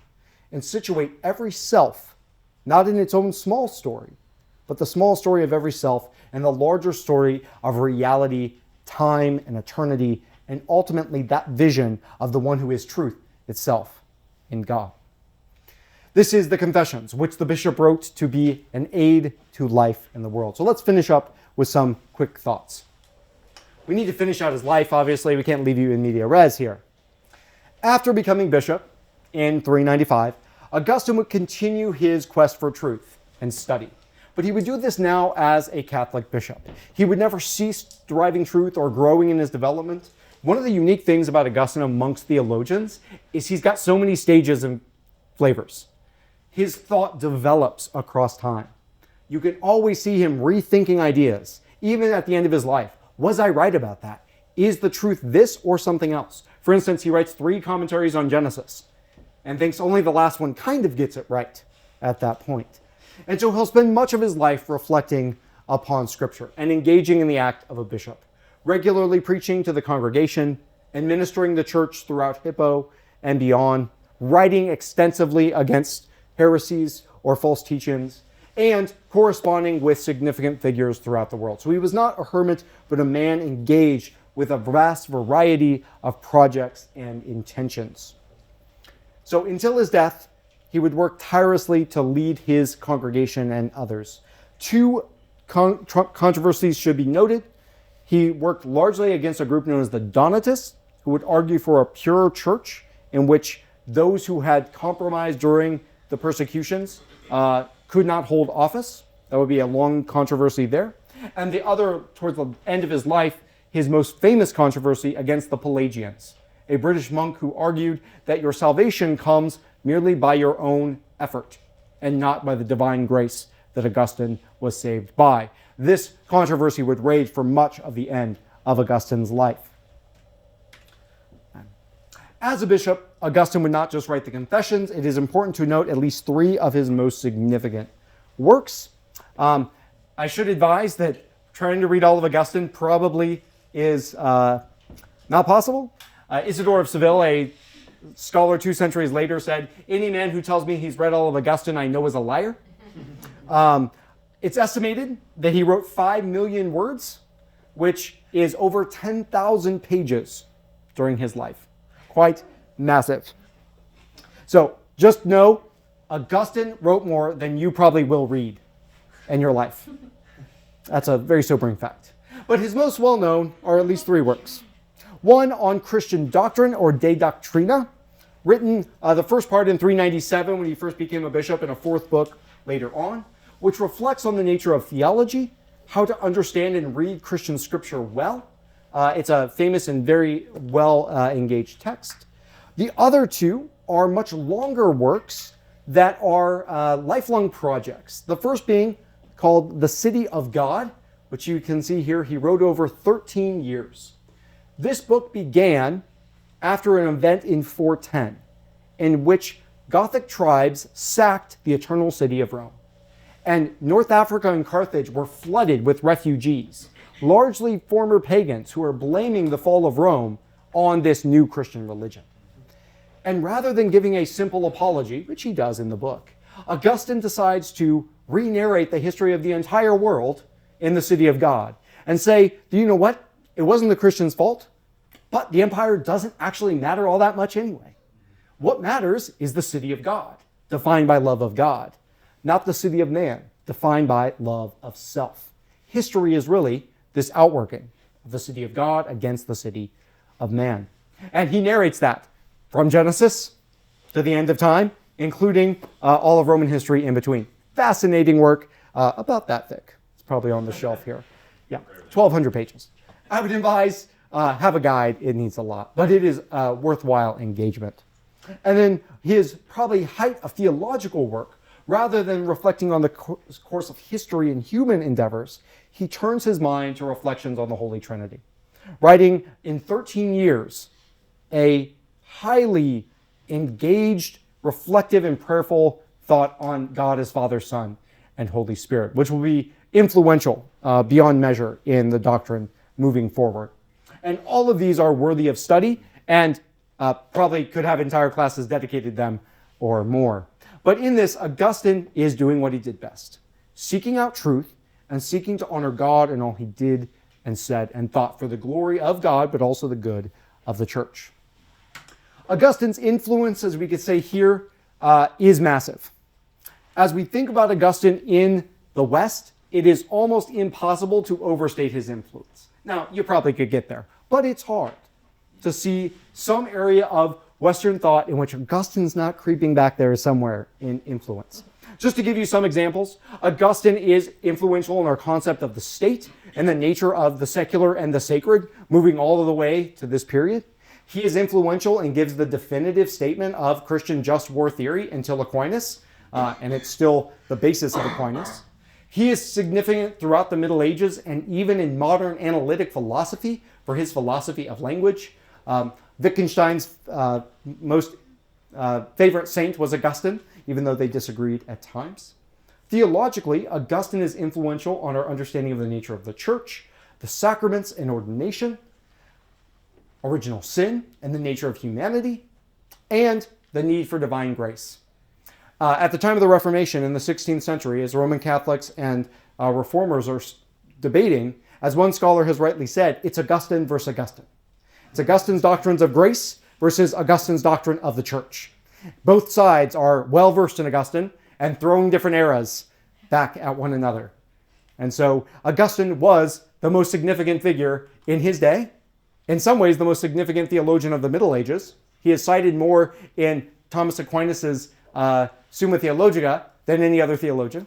and situate every self, not in its own small story, but the small story of every self and the larger story of reality, time, and eternity, and ultimately that vision of the one who is truth itself in God. This is the Confessions, which the bishop wrote to be an aid to life in the world. So let's finish up with some quick thoughts. We need to finish out his life, obviously. We can't leave you in media res here. After becoming bishop in 395, Augustine would continue his quest for truth and study. But he would do this now as a Catholic bishop. He would never cease deriving truth or growing in his development. One of the unique things about Augustine amongst theologians is he's got so many stages and flavors. His thought develops across time. You can always see him rethinking ideas, even at the end of his life. Was I right about that? Is the truth this or something else? For instance, he writes 3 commentaries on Genesis and thinks only the last one kind of gets it right at that point. And so he'll spend much of his life reflecting upon Scripture and engaging in the act of a bishop, regularly preaching to the congregation, administering the church throughout Hippo and beyond, writing extensively against heresies or false teachings, and corresponding with significant figures throughout the world. So he was not a hermit, but a man engaged with a vast variety of projects and intentions. So until his death, he would work tirelessly to lead his congregation and others. 2 controversies should be noted. He worked largely against a group known as the Donatists, who would argue for a pure church in which those who had compromised during the persecutions could not hold office. That would be a long controversy there. And the other, towards the end of his life, his most famous controversy against the Pelagians, a British monk who argued that your salvation comes merely by your own effort and not by the divine grace that Augustine was saved by. This controversy would rage for much of the end of Augustine's life. As a bishop, Augustine would not just write the Confessions. It is important to note at least 3 of his most significant works. I should advise that trying to read all of Augustine probably is not possible. Isidore of Seville, a scholar 2 centuries later, said, "Any man who tells me he's read all of Augustine I know is a liar." It's estimated that he wrote 5 million words, which is over 10,000 pages during his life. Quite massive. So just know, Augustine wrote more than you probably will read in your life. That's a very sobering fact. But his most well-known are at least 3 works. One on Christian doctrine, or De Doctrina, written the first part in 397 when he first became a bishop, and a 4th book later on, which reflects on the nature of theology, how to understand and read Christian scripture well. It's a famous and very well engaged text. The other 2 are much longer works that are lifelong projects. The first being called The City of God, which you can see here he wrote over 13 years. This book began after an event in 410 in which Gothic tribes sacked the eternal city of Rome. And North Africa and Carthage were flooded with refugees, largely former pagans who were blaming the fall of Rome on this new Christian religion. And rather than giving a simple apology, which he does in the book, Augustine decides to re-narrate the history of the entire world in the city of God and say, do you know what? It wasn't the Christians' fault, but the empire doesn't actually matter all that much anyway. What matters is the city of God, defined by love of God, not the city of man, defined by love of self. History is really this outworking of the city of God against the city of man. And he narrates that from Genesis to the end of time, including all of Roman history in between. Fascinating work, about that thick. It's probably on the shelf here. Yeah, 1,200 pages. I would advise have a guide. It needs a lot, but it is worthwhile engagement. And then his probably height of theological work, rather than reflecting on the course of history and human endeavors, he turns his mind to reflections on the Holy Trinity, writing in 13 years a highly engaged, reflective, and prayerful thought on God as Father, Son, and Holy Spirit, which will be influential beyond measure in the doctrine moving forward. And all of these are worthy of study and probably could have entire classes dedicated them or more. But in this, Augustine is doing what he did best, seeking out truth and seeking to honor God in all he did and said and thought for the glory of God, but also the good of the church. Augustine's influence, as we could say here, is massive. As we think about Augustine in the West, it is almost impossible to overstate his influence. Now, you probably could get there, but it's hard to see some area of Western thought in which Augustine's not creeping back there somewhere in influence. Just to give you some examples, Augustine is influential in our concept of the state and the nature of the secular and the sacred, moving all of the way to this period. He is influential and gives the definitive statement of Christian just war theory until Aquinas, and it's still the basis of Aquinas. He is significant throughout the Middle Ages and even in modern analytic philosophy for his philosophy of language. Wittgenstein's most favorite saint was Augustine, even though they disagreed at times. Theologically, Augustine is influential on our understanding of the nature of the church, the sacraments and ordination, original sin and the nature of humanity, and the need for divine grace. At the time of the Reformation in the 16th century, as Roman Catholics and Reformers are debating, as one scholar has rightly said, it's Augustine versus Augustine. It's Augustine's doctrines of grace versus Augustine's doctrine of the church. Both sides are well-versed in Augustine and throwing different eras back at one another. And so Augustine was the most significant figure in his day, in some ways the most significant theologian of the Middle Ages. He is cited more in Thomas Aquinas's Summa Theologica than any other theologian.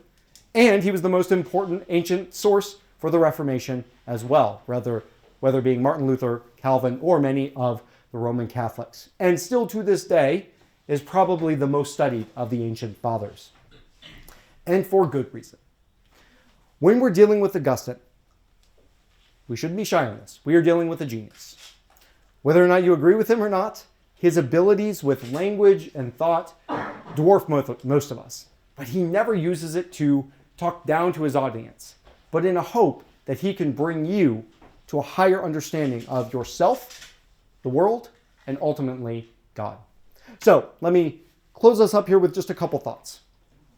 And he was the most important ancient source for the Reformation as well, whether being Martin Luther, Calvin, or many of the Roman Catholics. And still to this day is probably the most studied of the ancient fathers. And for good reason. When we're dealing with Augustine, we shouldn't be shy on this. We are dealing with a genius. Whether or not you agree with him or not, his abilities with language and thought dwarf most of us. But he never uses it to talk down to his audience, but in a hope that he can bring you to a higher understanding of yourself, the world, and ultimately God. So let me close us up here with just a couple thoughts.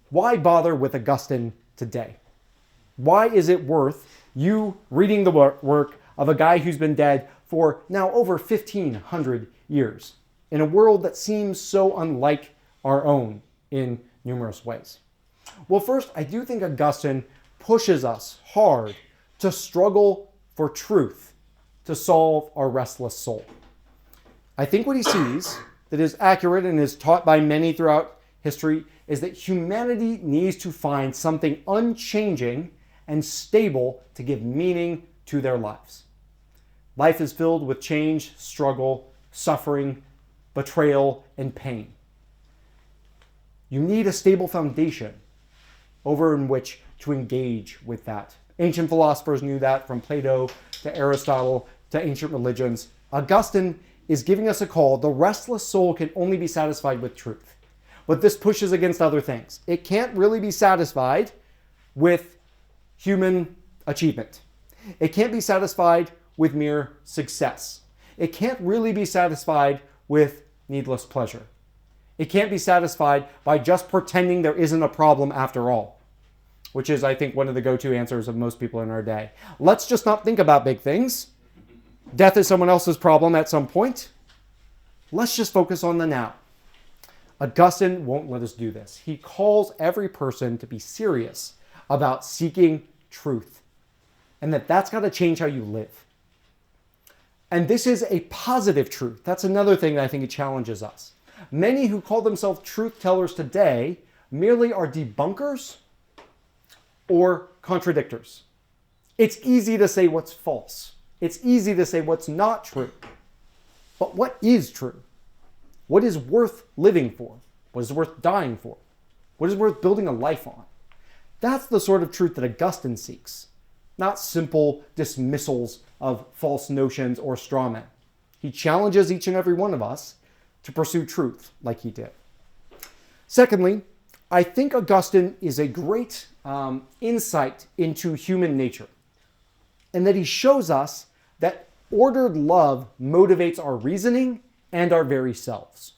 Why bother with Augustine today? Why is it worth you reading the work of a guy who's been dead for now over 1,500 years in a world that seems so unlike our own in numerous ways? Well, first, I do think Augustine pushes us hard to struggle for truth to solve our restless soul. I think what he sees that is accurate and is taught by many throughout history is that humanity needs to find something unchanging and stable to give meaning to their lives. Life is filled with change, struggle, suffering, betrayal, and pain. You need a stable foundation over in which to engage with that. Ancient philosophers knew that, from Plato to Aristotle to ancient religions. Augustine is giving us a call. The restless soul can only be satisfied with truth. But this pushes against other things. It can't really be satisfied with human achievement. It can't be satisfied with mere success. It can't really be satisfied with needless pleasure. It can't be satisfied by just pretending there isn't a problem after all. which is, I think, one of the go-to answers of most people in our day. Let's just not think about big things. Death is someone else's problem at some point. Let's just focus on the now. Augustine won't let us do this. He calls every person to be serious about seeking truth, and that's got to change how you live. And this is a positive truth. That's another thing that I think it challenges us. Many who call themselves truth tellers today merely are debunkers or contradictors. It's easy to say what's false. It's easy to say what's not true. But what is true? What is worth living for? What is worth dying for? What is worth building a life on? That's the sort of truth that Augustine seeks, not simple dismissals of false notions or straw men. He challenges each and every one of us to pursue truth like he did. Secondly, I think Augustine is a great insight into human nature, and that he shows us that ordered love motivates our reasoning and our very selves.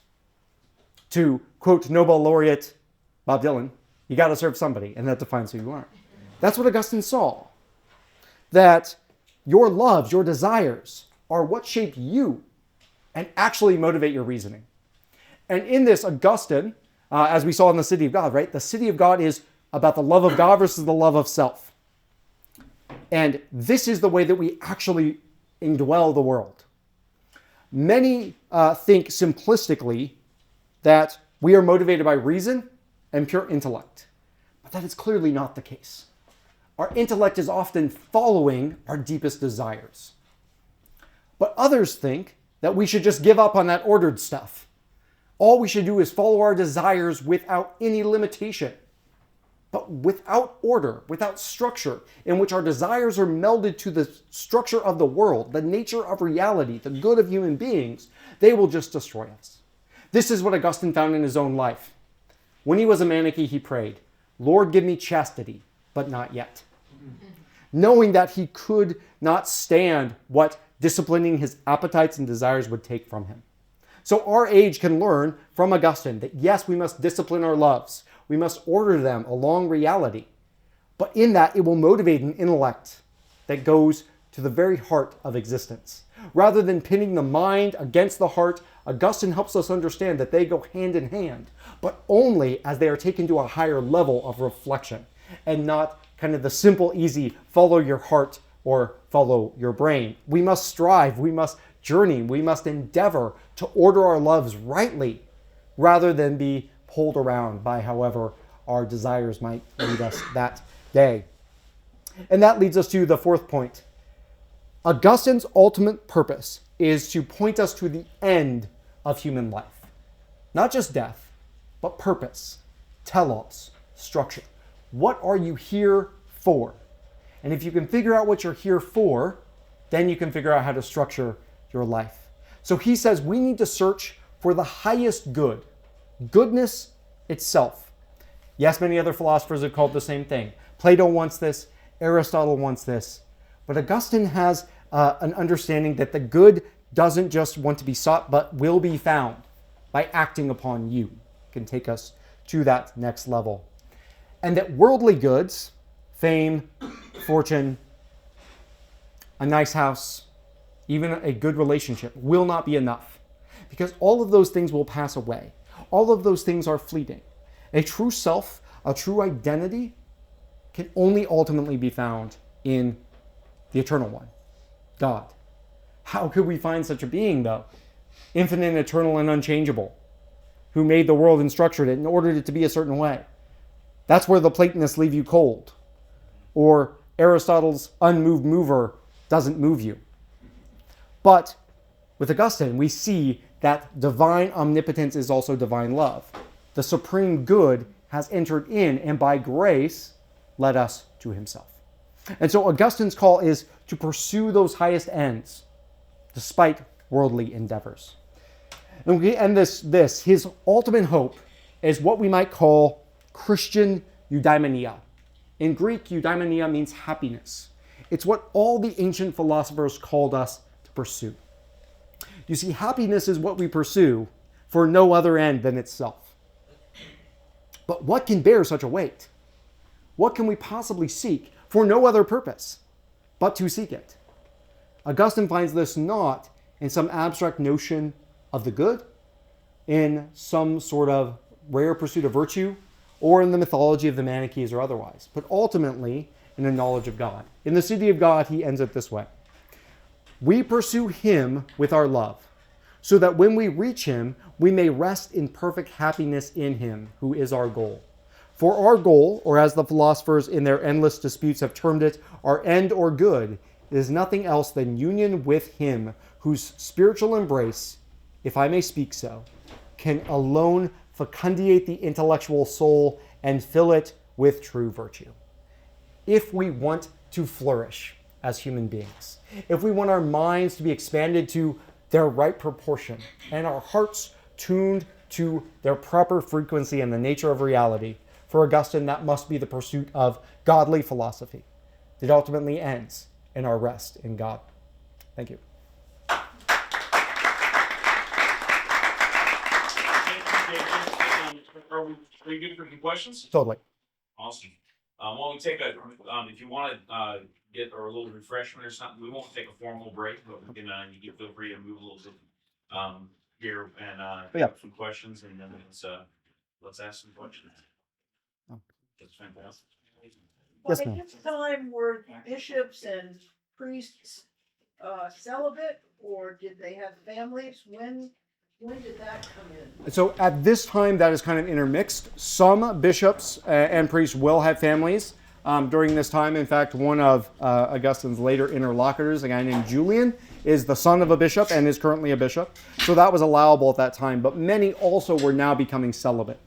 To quote Nobel laureate Bob Dylan, you got to serve somebody, and that defines who you are. That's what Augustine saw. That your loves, your desires, are what shape you and actually motivate your reasoning. And in this, Augustine, as we saw in the City of God, right? The City of God is about the love of God versus the love of self. And this is the way that we actually indwell the world. Many think simplistically that we are motivated by reason and pure intellect, but that is clearly not the case. Our intellect is often following our deepest desires. But others think that we should just give up on that ordered stuff. All we should do is follow our desires without any limitation. But without order, without structure, in which our desires are melded to the structure of the world, the nature of reality, the good of human beings, they will just destroy us. This is what Augustine found in his own life. When he was a Manichae, he prayed, "Lord, give me chastity, but not yet." Knowing that he could not stand what disciplining his appetites and desires would take from him. So our age can learn from Augustine that yes, we must discipline our loves. We must order them along reality. But in that, it will motivate an intellect that goes to the very heart of existence. Rather than pinning the mind against the heart, Augustine helps us understand that they go hand in hand, but only as they are taken to a higher level of reflection and not kind of the simple, easy, follow your heart or follow your brain. We must strive, we must journey, we must endeavor to order our loves rightly rather than be pulled around by however our desires might lead us that day. And that leads us to the fourth point. Augustine's ultimate purpose is to point us to the end of human life. Not just death, but purpose, telos, structure. What are you here for? And if you can figure out what you're here for, then you can figure out how to structure your life. So he says we need to search for the highest good, goodness itself. Yes, many other philosophers have called the same thing. Plato wants this, Aristotle wants this, but Augustine has an understanding that the good doesn't just want to be sought, but will be found by acting upon you. It can take us to that next level. And that worldly goods, fame, fortune, a nice house, even a good relationship, will not be enough. Because all of those things will pass away. All of those things are fleeting. A true self, a true identity, can only ultimately be found in the Eternal One, God. How could we find such a being, though? Infinite, eternal, and unchangeable, who made the world and structured it and ordered it to be a certain way. That's where the Platonists leave you cold. Or Aristotle's unmoved mover doesn't move you. But with Augustine, we see that divine omnipotence is also divine love. The supreme good has entered in and by grace led us to himself. And so Augustine's call is to pursue those highest ends despite worldly endeavors. And we end this, his ultimate hope is what we might call Christian eudaimonia. In Greek, eudaimonia means happiness. It's what all the ancient philosophers called us to pursue. You see, happiness is what we pursue for no other end than itself. But what can bear such a weight? what can we possibly seek for no other purpose but to seek it? Augustine finds this not in some abstract notion of the good, in some sort of rare pursuit of virtue, or in the mythology of the Manichees or otherwise, but ultimately in a knowledge of God. In the City of God, he ends it this way. We pursue him with our love, so that when we reach him, we may rest in perfect happiness in him, who is our goal. For our goal, or as the philosophers in their endless disputes have termed it, our end or good, is nothing else than union with him, whose spiritual embrace, if I may speak so, can alone fecundate the intellectual soul and fill it with true virtue. If we want to flourish as human beings, if we want our minds to be expanded to their right proportion and our hearts tuned to their proper frequency and the nature of reality, for Augustine, that must be the pursuit of godly philosophy that ultimately ends in our rest in God. Thank you. Are we good for some questions? Totally. Awesome. Well, we take a, if you want to get or a little refreshment or something, we won't take a formal break, but we can, you can feel free to move a little bit here and have some questions, and then let's ask some questions. Oh. That's fantastic. Yes, At ma'am. this time, were bishops and priests celibate, or did they have families? When did that come in? So at this time, that is kind of intermixed. Some bishops and priests will have families during this time. In fact, one of Augustine's later interlocutors, a guy named Julian, is the son of a bishop and is currently a bishop. So that was allowable at that time. But many also were now becoming celibate.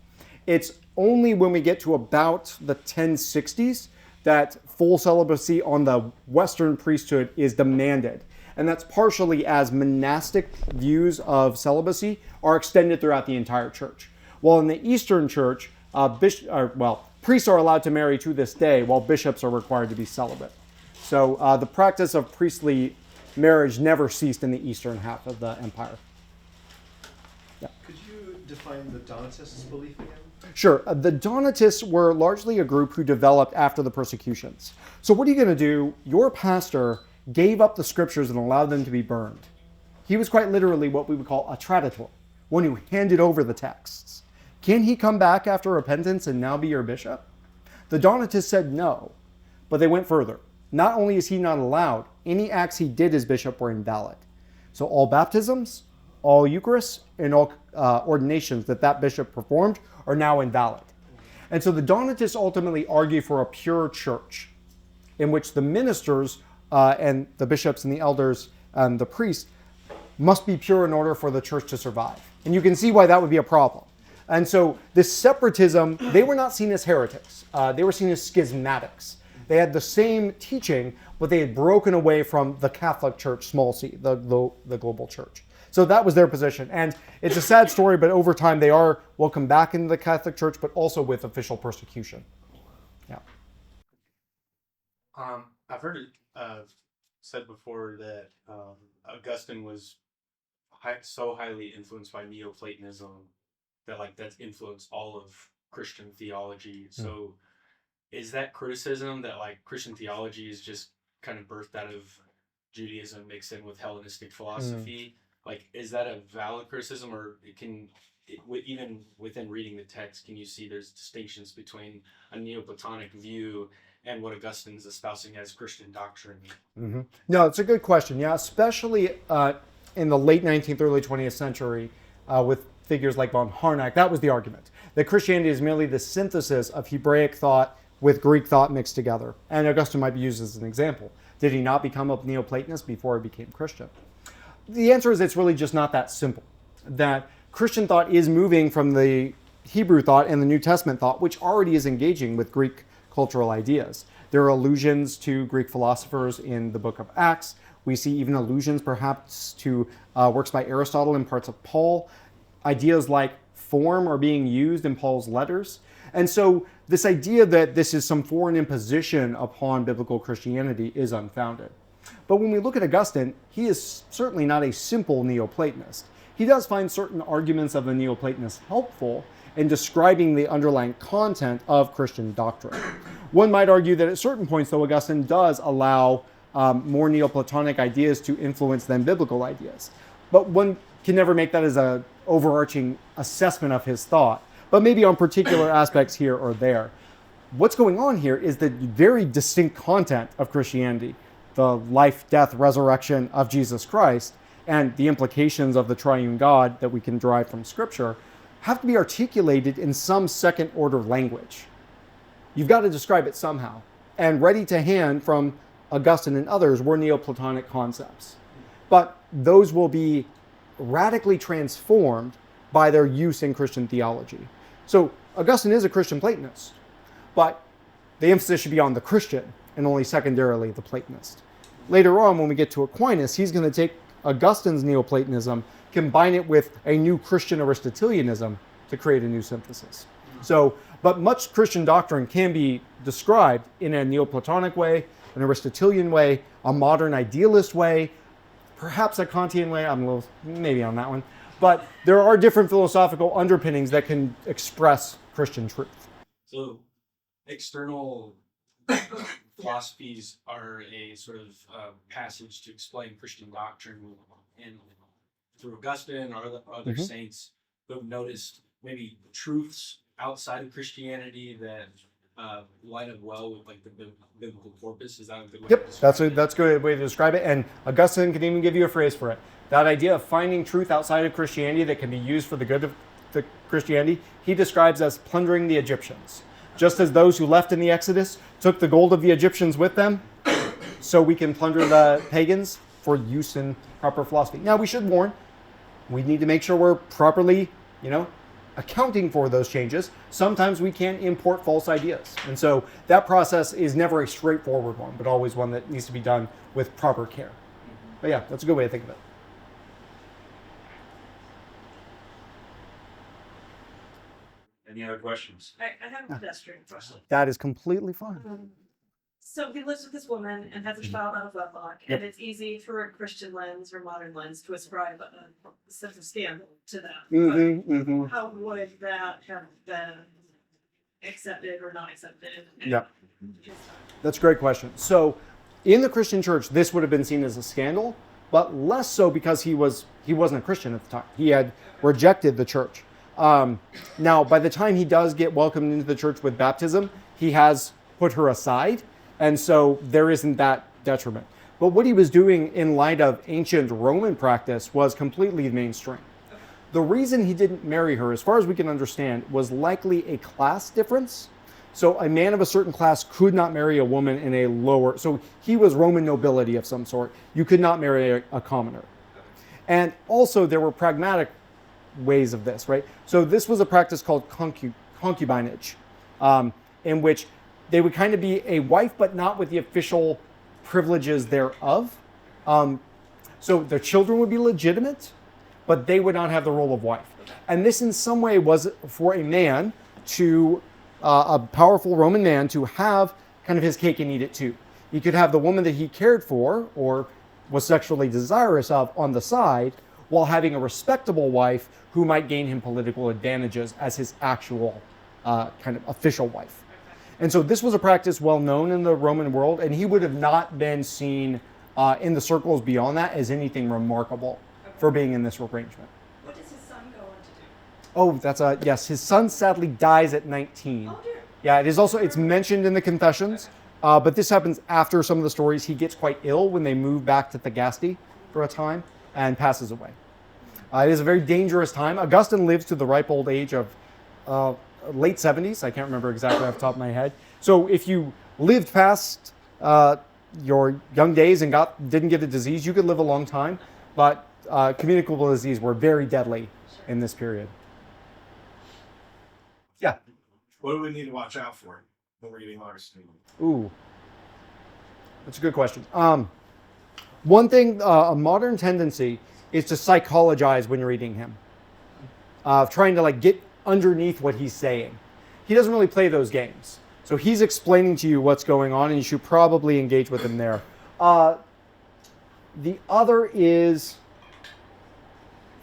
It's only when we get to about the 1060s that full celibacy on the Western priesthood is demanded. And that's partially as monastic views of celibacy are extended throughout the entire church. While in the Eastern church, priests are allowed to marry to this day, while bishops are required to be celibate. So the practice of priestly marriage never ceased in the Eastern half of the empire. Yeah. Could you define the Donatists' belief again? Sure. The Donatists were largely a group who developed after the persecutions. So what are you going to do? Your pastor gave up the scriptures and allowed them to be burned. He was quite literally what we would call a traditor, one who handed over the texts. Can he come back after repentance and now be your bishop? The Donatists said no, but they went further. Not only is he not allowed, any acts he did as bishop were invalid. So all baptisms, all Eucharists, and all ordinations that bishop performed are now invalid. And so the Donatists ultimately argue for a pure church in which the ministers and the bishops and the elders and the priests must be pure in order for the church to survive. And you can see why that would be a problem. And so this separatism, they were not seen as heretics. They were seen as schismatics. They had the same teaching, but they had broken away from the Catholic Church, small c, the global church. So that was their position. And it's a sad story, but over time they are welcomed back into the Catholic Church, but also with official persecution. Yeah. I've heard it said before that Augustine was so highly influenced by Neoplatonism that that's influenced all of Christian theology. So is that criticism that Christian theology is just kind of birthed out of Judaism mixed in with Hellenistic philosophy? Is that a valid criticism, or even within reading the text, can you see there's distinctions between a Neoplatonic view and what Augustine's espousing as Christian doctrine? Mm-hmm. No, it's a good question. Yeah, especially in the late 19th, early 20th century with figures like von Harnack, that was the argument. That Christianity is merely the synthesis of Hebraic thought with Greek thought mixed together. And Augustine might be used as an example. Did he not become a Neoplatonist before he became Christian? The answer is it's really just not that simple. That Christian thought is moving from the Hebrew thought and the New Testament thought, which already is engaging with Greek cultural ideas. There are allusions to Greek philosophers in the book of Acts. We see even allusions perhaps to works by Aristotle and parts of Paul. Ideas like form are being used in Paul's letters. And so this idea that this is some foreign imposition upon biblical Christianity is unfounded. But when we look at Augustine, he is certainly not a simple Neoplatonist. He does find certain arguments of the Neoplatonists helpful in describing the underlying content of Christian doctrine. One might argue that at certain points, though, Augustine does allow more Neoplatonic ideas to influence than biblical ideas. But one can never make that as an overarching assessment of his thought, but maybe on particular aspects here or there. What's going on here is the very distinct content of Christianity, the life, death, resurrection of Jesus Christ, and the implications of the triune God that we can derive from Scripture, have to be articulated in some second-order language. You've got to describe it somehow. And ready to hand from Augustine and others were Neoplatonic concepts. But those will be radically transformed by their use in Christian theology. So Augustine is a Christian Platonist, but the emphasis should be on the Christian and only secondarily the Platonist. Later on, when we get to Aquinas, he's going to take Augustine's Neoplatonism, combine it with a new Christian Aristotelianism to create a new synthesis. So, but much Christian doctrine can be described in a Neoplatonic way, an Aristotelian way, a modern idealist way, perhaps a Kantian way. I'm a little maybe on that one. But there are different philosophical underpinnings that can express Christian truth. So, external philosophies are a sort of passage to explain Christian doctrine, and through Augustine or other saints who have noticed maybe truths outside of Christianity that line up well with like the biblical corpus. Is that a good way? Yep, that's a good way to describe it. And Augustine can even give you a phrase for it. That idea of finding truth outside of Christianity that can be used for the good of the Christianity, he describes as plundering the Egyptians. Just as those who left in the Exodus took the gold of the Egyptians with them, so we can plunder the pagans for use in proper philosophy. Now, we should warn, we need to make sure we're properly, accounting for those changes. Sometimes we can import false ideas. And so that process is never a straightforward one, but always one that needs to be done with proper care. But yeah, that's a good way to think of it. Any other questions? I have a pedestrian question. That is completely fine. So he lives with this woman and has a child out of wedlock, and it's easy through a Christian lens or modern lens to ascribe a sense of scandal to that. But how would that have been accepted or not accepted? Yeah. That's a great question. So in the Christian church, this would have been seen as a scandal, but less so because he wasn't a Christian at the time. He had rejected the church. Now, by the time he does get welcomed into the church with baptism, he has put her aside. And so there isn't that detriment. But what he was doing in light of ancient Roman practice was completely mainstream. The reason he didn't marry her, as far as we can understand, was likely a class difference. So a man of a certain class could not marry a woman in a lower, so he was Roman nobility of some sort. You could not marry a commoner. And also there were pragmatic ways of this, right? So this was a practice called concubinage, in which they would kind of be a wife, but not with the official privileges thereof. So their children would be legitimate, but they would not have the role of wife. And this in some way was for a man to, a powerful Roman man, to have kind of his cake and eat it too. He could have the woman that he cared for or was sexually desirous of on the side, while having a respectable wife who might gain him political advantages as his actual kind of official wife. And so this was a practice well known in the Roman world, and he would have not been seen in the circles beyond that as anything remarkable for being in this arrangement. What does his son go on to do? Oh, yes. His son sadly dies at 19. Oh dear. Yeah, it's mentioned in the Confessions, but this happens after some of the stories. He gets quite ill when they move back to Thagaste for a time and passes away. It is a very dangerous time. Augustine lives to the ripe old age of late 70s. I can't remember exactly off the top of my head. So if you lived past your young days and didn't get a disease, you could live a long time. But communicable disease were very deadly in this period. Yeah. What do we need to watch out for when we're eating Augustine? Ooh, that's a good question. One thing, a modern tendency is to psychologize when you're reading him, trying to get underneath what he's saying. He doesn't really play those games. So he's explaining to you what's going on, and you should probably engage with him there. The other is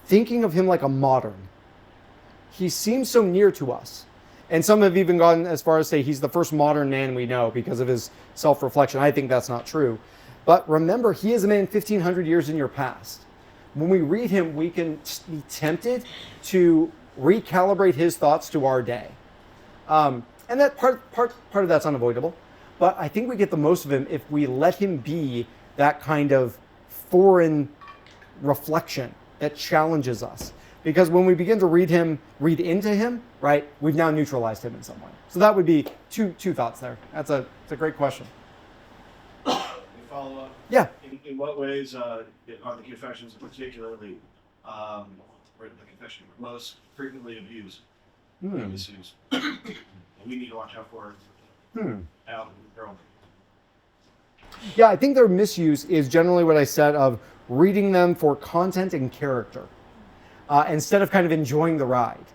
thinking of him like a modern. He seems so near to us. And some have even gone as far as say he's the first modern man we know because of his self-reflection. I think that's not true. But remember, he is a man 1,500 years in your past. When we read him, we can be tempted to recalibrate his thoughts to our day. And that part of that's unavoidable. But I think we get the most of him if we let him be that kind of foreign reflection that challenges us. Because when we begin to read into him, right, we've now neutralized him in some way. So that would be two thoughts there. It's a great question. Follow up. Yeah. In what ways are the confessions particularly, or the confession most frequently abused, misused? We need to watch out for out in the world. Yeah, I think their misuse is generally what I said of reading them for content and character instead of kind of enjoying the ride.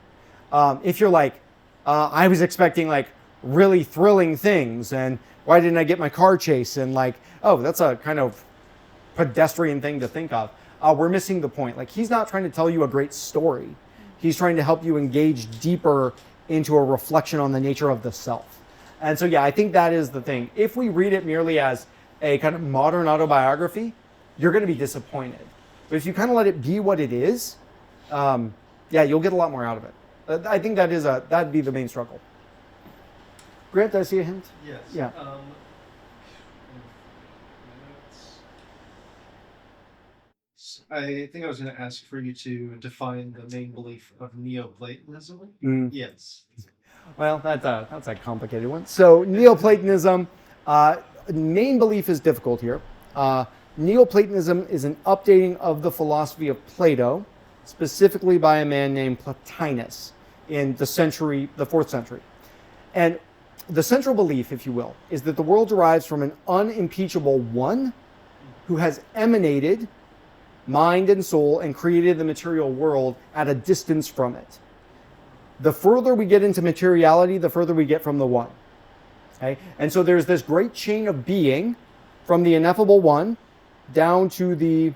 If you're like, I was expecting like really thrilling things, and why didn't I get my car chase? And like, oh, that's a kind of pedestrian thing to think of. We're missing the point. Like, he's not trying to tell you a great story. He's trying to help you engage deeper into a reflection on the nature of the self. And so, yeah, I think that is the thing. If we read it merely as a kind of modern autobiography, you're going to be disappointed. But if you kind of let it be what it is, yeah, you'll get a lot more out of it. I think that'd be the main struggle. Grant, did I see a hint? Yes. Yeah. I think I was going to ask for you to define the main belief of Neoplatonism. Yes. Well, that's a complicated one. So Neoplatonism, main belief is difficult here. Neoplatonism is an updating of the philosophy of Plato, specifically by a man named Plotinus in the 4th century. And the central belief, if you will, is that the world derives from an unimpeachable one who has emanated mind and soul and created the material world at a distance from it. The further we get into materiality, the further we get from the one. Okay? And so there's this great chain of being from the ineffable one down to the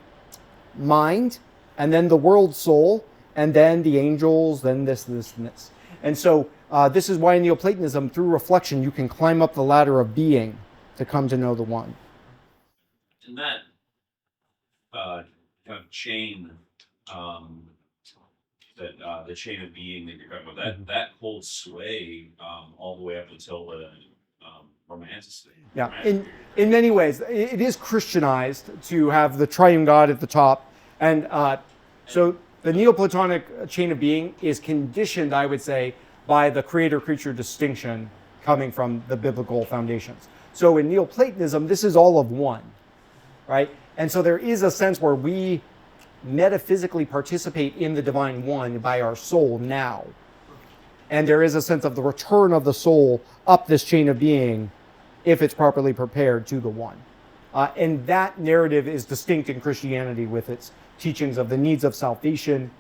mind, and then the world soul, and then the angels, then this, and this. And so this is why in Neoplatonism, through reflection, you can climb up the ladder of being to come to know the one. And that kind of chain, the chain of being that you're talking about, that holds sway all the way up until the Romanticism. Yeah, in many ways, it is Christianized to have the triune God at the top. And so the Neoplatonic chain of being is conditioned, I would say, by the creator-creature distinction coming from the biblical foundations. So in Neoplatonism, this is all of one, right? And so there is a sense where we metaphysically participate in the divine one by our soul now. And there is a sense of the return of the soul up this chain of being if it's properly prepared to the one. And that narrative is distinct in Christianity with its teachings of the needs of salvation,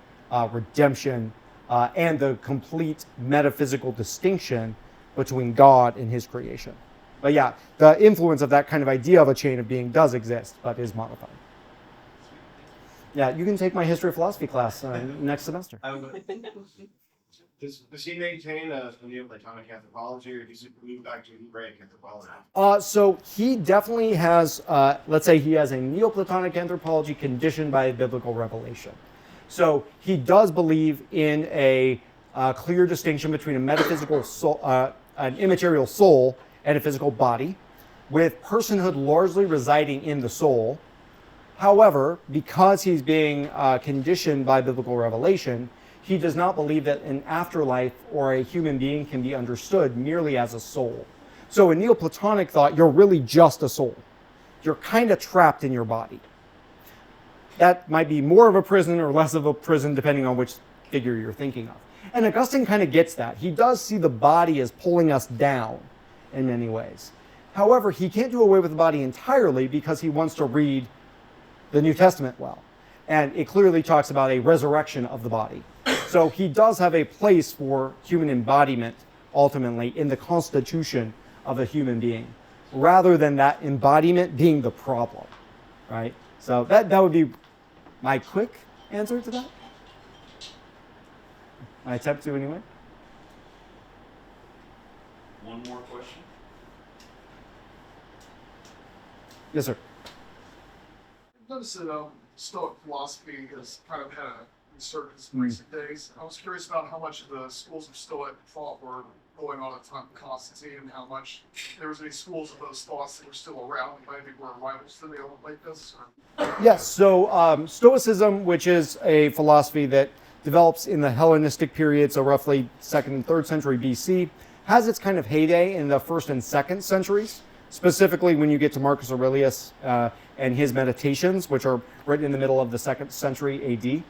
redemption, and the complete metaphysical distinction between God and his creation. But yeah, the influence of that kind of idea of a chain of being does exist, but is modified. Yeah, you can take my history of philosophy class next semester. Does he maintain a Neoplatonic anthropology, or does he move back to Hebraic anthropology? So he definitely has, let's say he has a Neoplatonic anthropology conditioned by biblical revelation. So he does believe in a clear distinction between a metaphysical soul, an immaterial soul, and a physical body, with personhood largely residing in the soul. However, because he's being conditioned by biblical revelation, he does not believe that an afterlife or a human being can be understood merely as a soul. So in Neoplatonic thought, you're really just a soul. You're kind of trapped in your body. That might be more of a prison or less of a prison, depending on which figure you're thinking of. And Augustine kind of gets that. He does see the body as pulling us down in many ways. However, he can't do away with the body entirely because he wants to read the New Testament well. And it clearly talks about a resurrection of the body. So he does have a place for human embodiment, ultimately, in the constitution of a human being, rather than that embodiment being the problem, right? So that would be my quick answer to that. I attempt to anyway. one more question. Yes, sir. I've noticed that Stoic philosophy has kind of had a resurgence in recent days. I was curious about how much of the schools of Stoic thought were going on at the time of Constantine, and how much there was any schools of those thoughts that were still around, and maybe were rivals to the Neoplatonism. Yes, so Stoicism, which is a philosophy that develops in the Hellenistic period, so roughly 2nd and 3rd century BC, has its kind of heyday in the 1st and 2nd centuries, specifically when you get to Marcus Aurelius and his Meditations, which are written in the middle of the 2nd century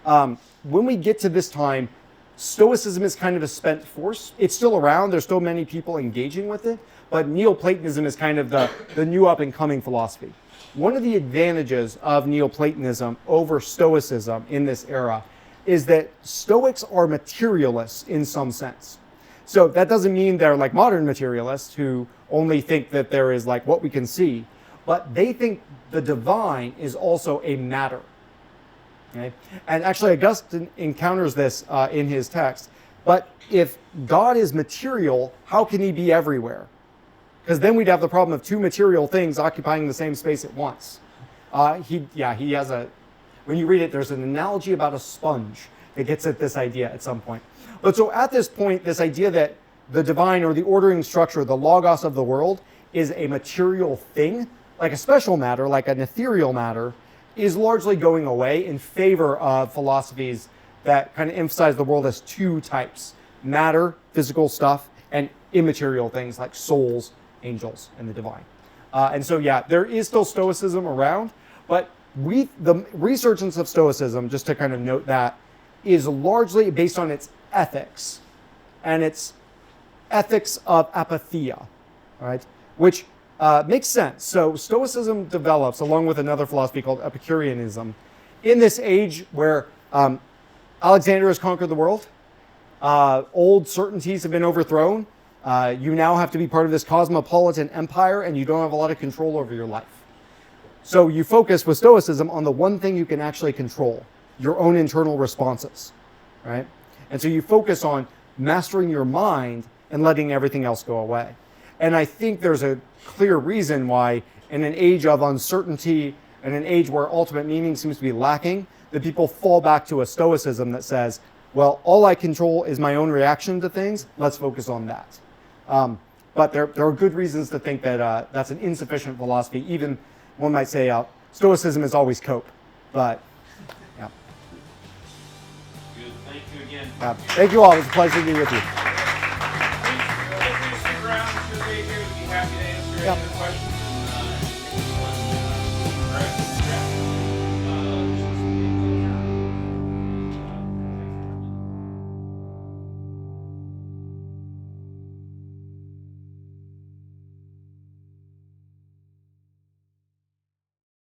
AD. When we get to this time, Stoicism is kind of a spent force. It's still around. There's still many people engaging with it, but Neoplatonism is kind of the new up-and-coming philosophy. One of the advantages of Neoplatonism over Stoicism in this era is that Stoics are materialists in some sense. So that doesn't mean they're like modern materialists who only think that there is like what we can see, but they think the divine is also a matter. Okay? And actually Augustine encounters this in his text. But if God is material, how can he be everywhere? Because then we'd have the problem of two material things occupying the same space at once. He has when you read it, there's an analogy about a sponge that gets at this idea at some point. But so at this point, this idea that the divine or the ordering structure, the logos of the world, is a material thing, like a special matter, like an ethereal matter, is largely going away in favor of philosophies that kind of emphasize the world as two types: matter, physical stuff, and immaterial things like souls, angels, and the divine. And so, yeah, there is still Stoicism around, but the resurgence of Stoicism, just to kind of note that, is largely based on its ethics, and its ethics of apatheia, right? Which makes sense. So Stoicism develops along with another philosophy called Epicureanism in this age where Alexander has conquered the world. Old certainties have been overthrown. You now have to be part of this cosmopolitan empire, and you don't have a lot of control over your life. So you focus with Stoicism on the one thing you can actually control: your own internal responses, right? And so you focus on mastering your mind and letting everything else go away. And I think there's a clear reason why, in an age of uncertainty and an age where ultimate meaning seems to be lacking, that people fall back to a Stoicism that says, well, all I control is my own reaction to things. Let's focus on that. But there are good reasons to think that that's an insufficient philosophy. Even one might say Stoicism is always cope. But, yeah. Good. Thank you again. Thank you all. It was a pleasure to be with you. Please stick around. I'm sure they're here to be happy to answer any other questions.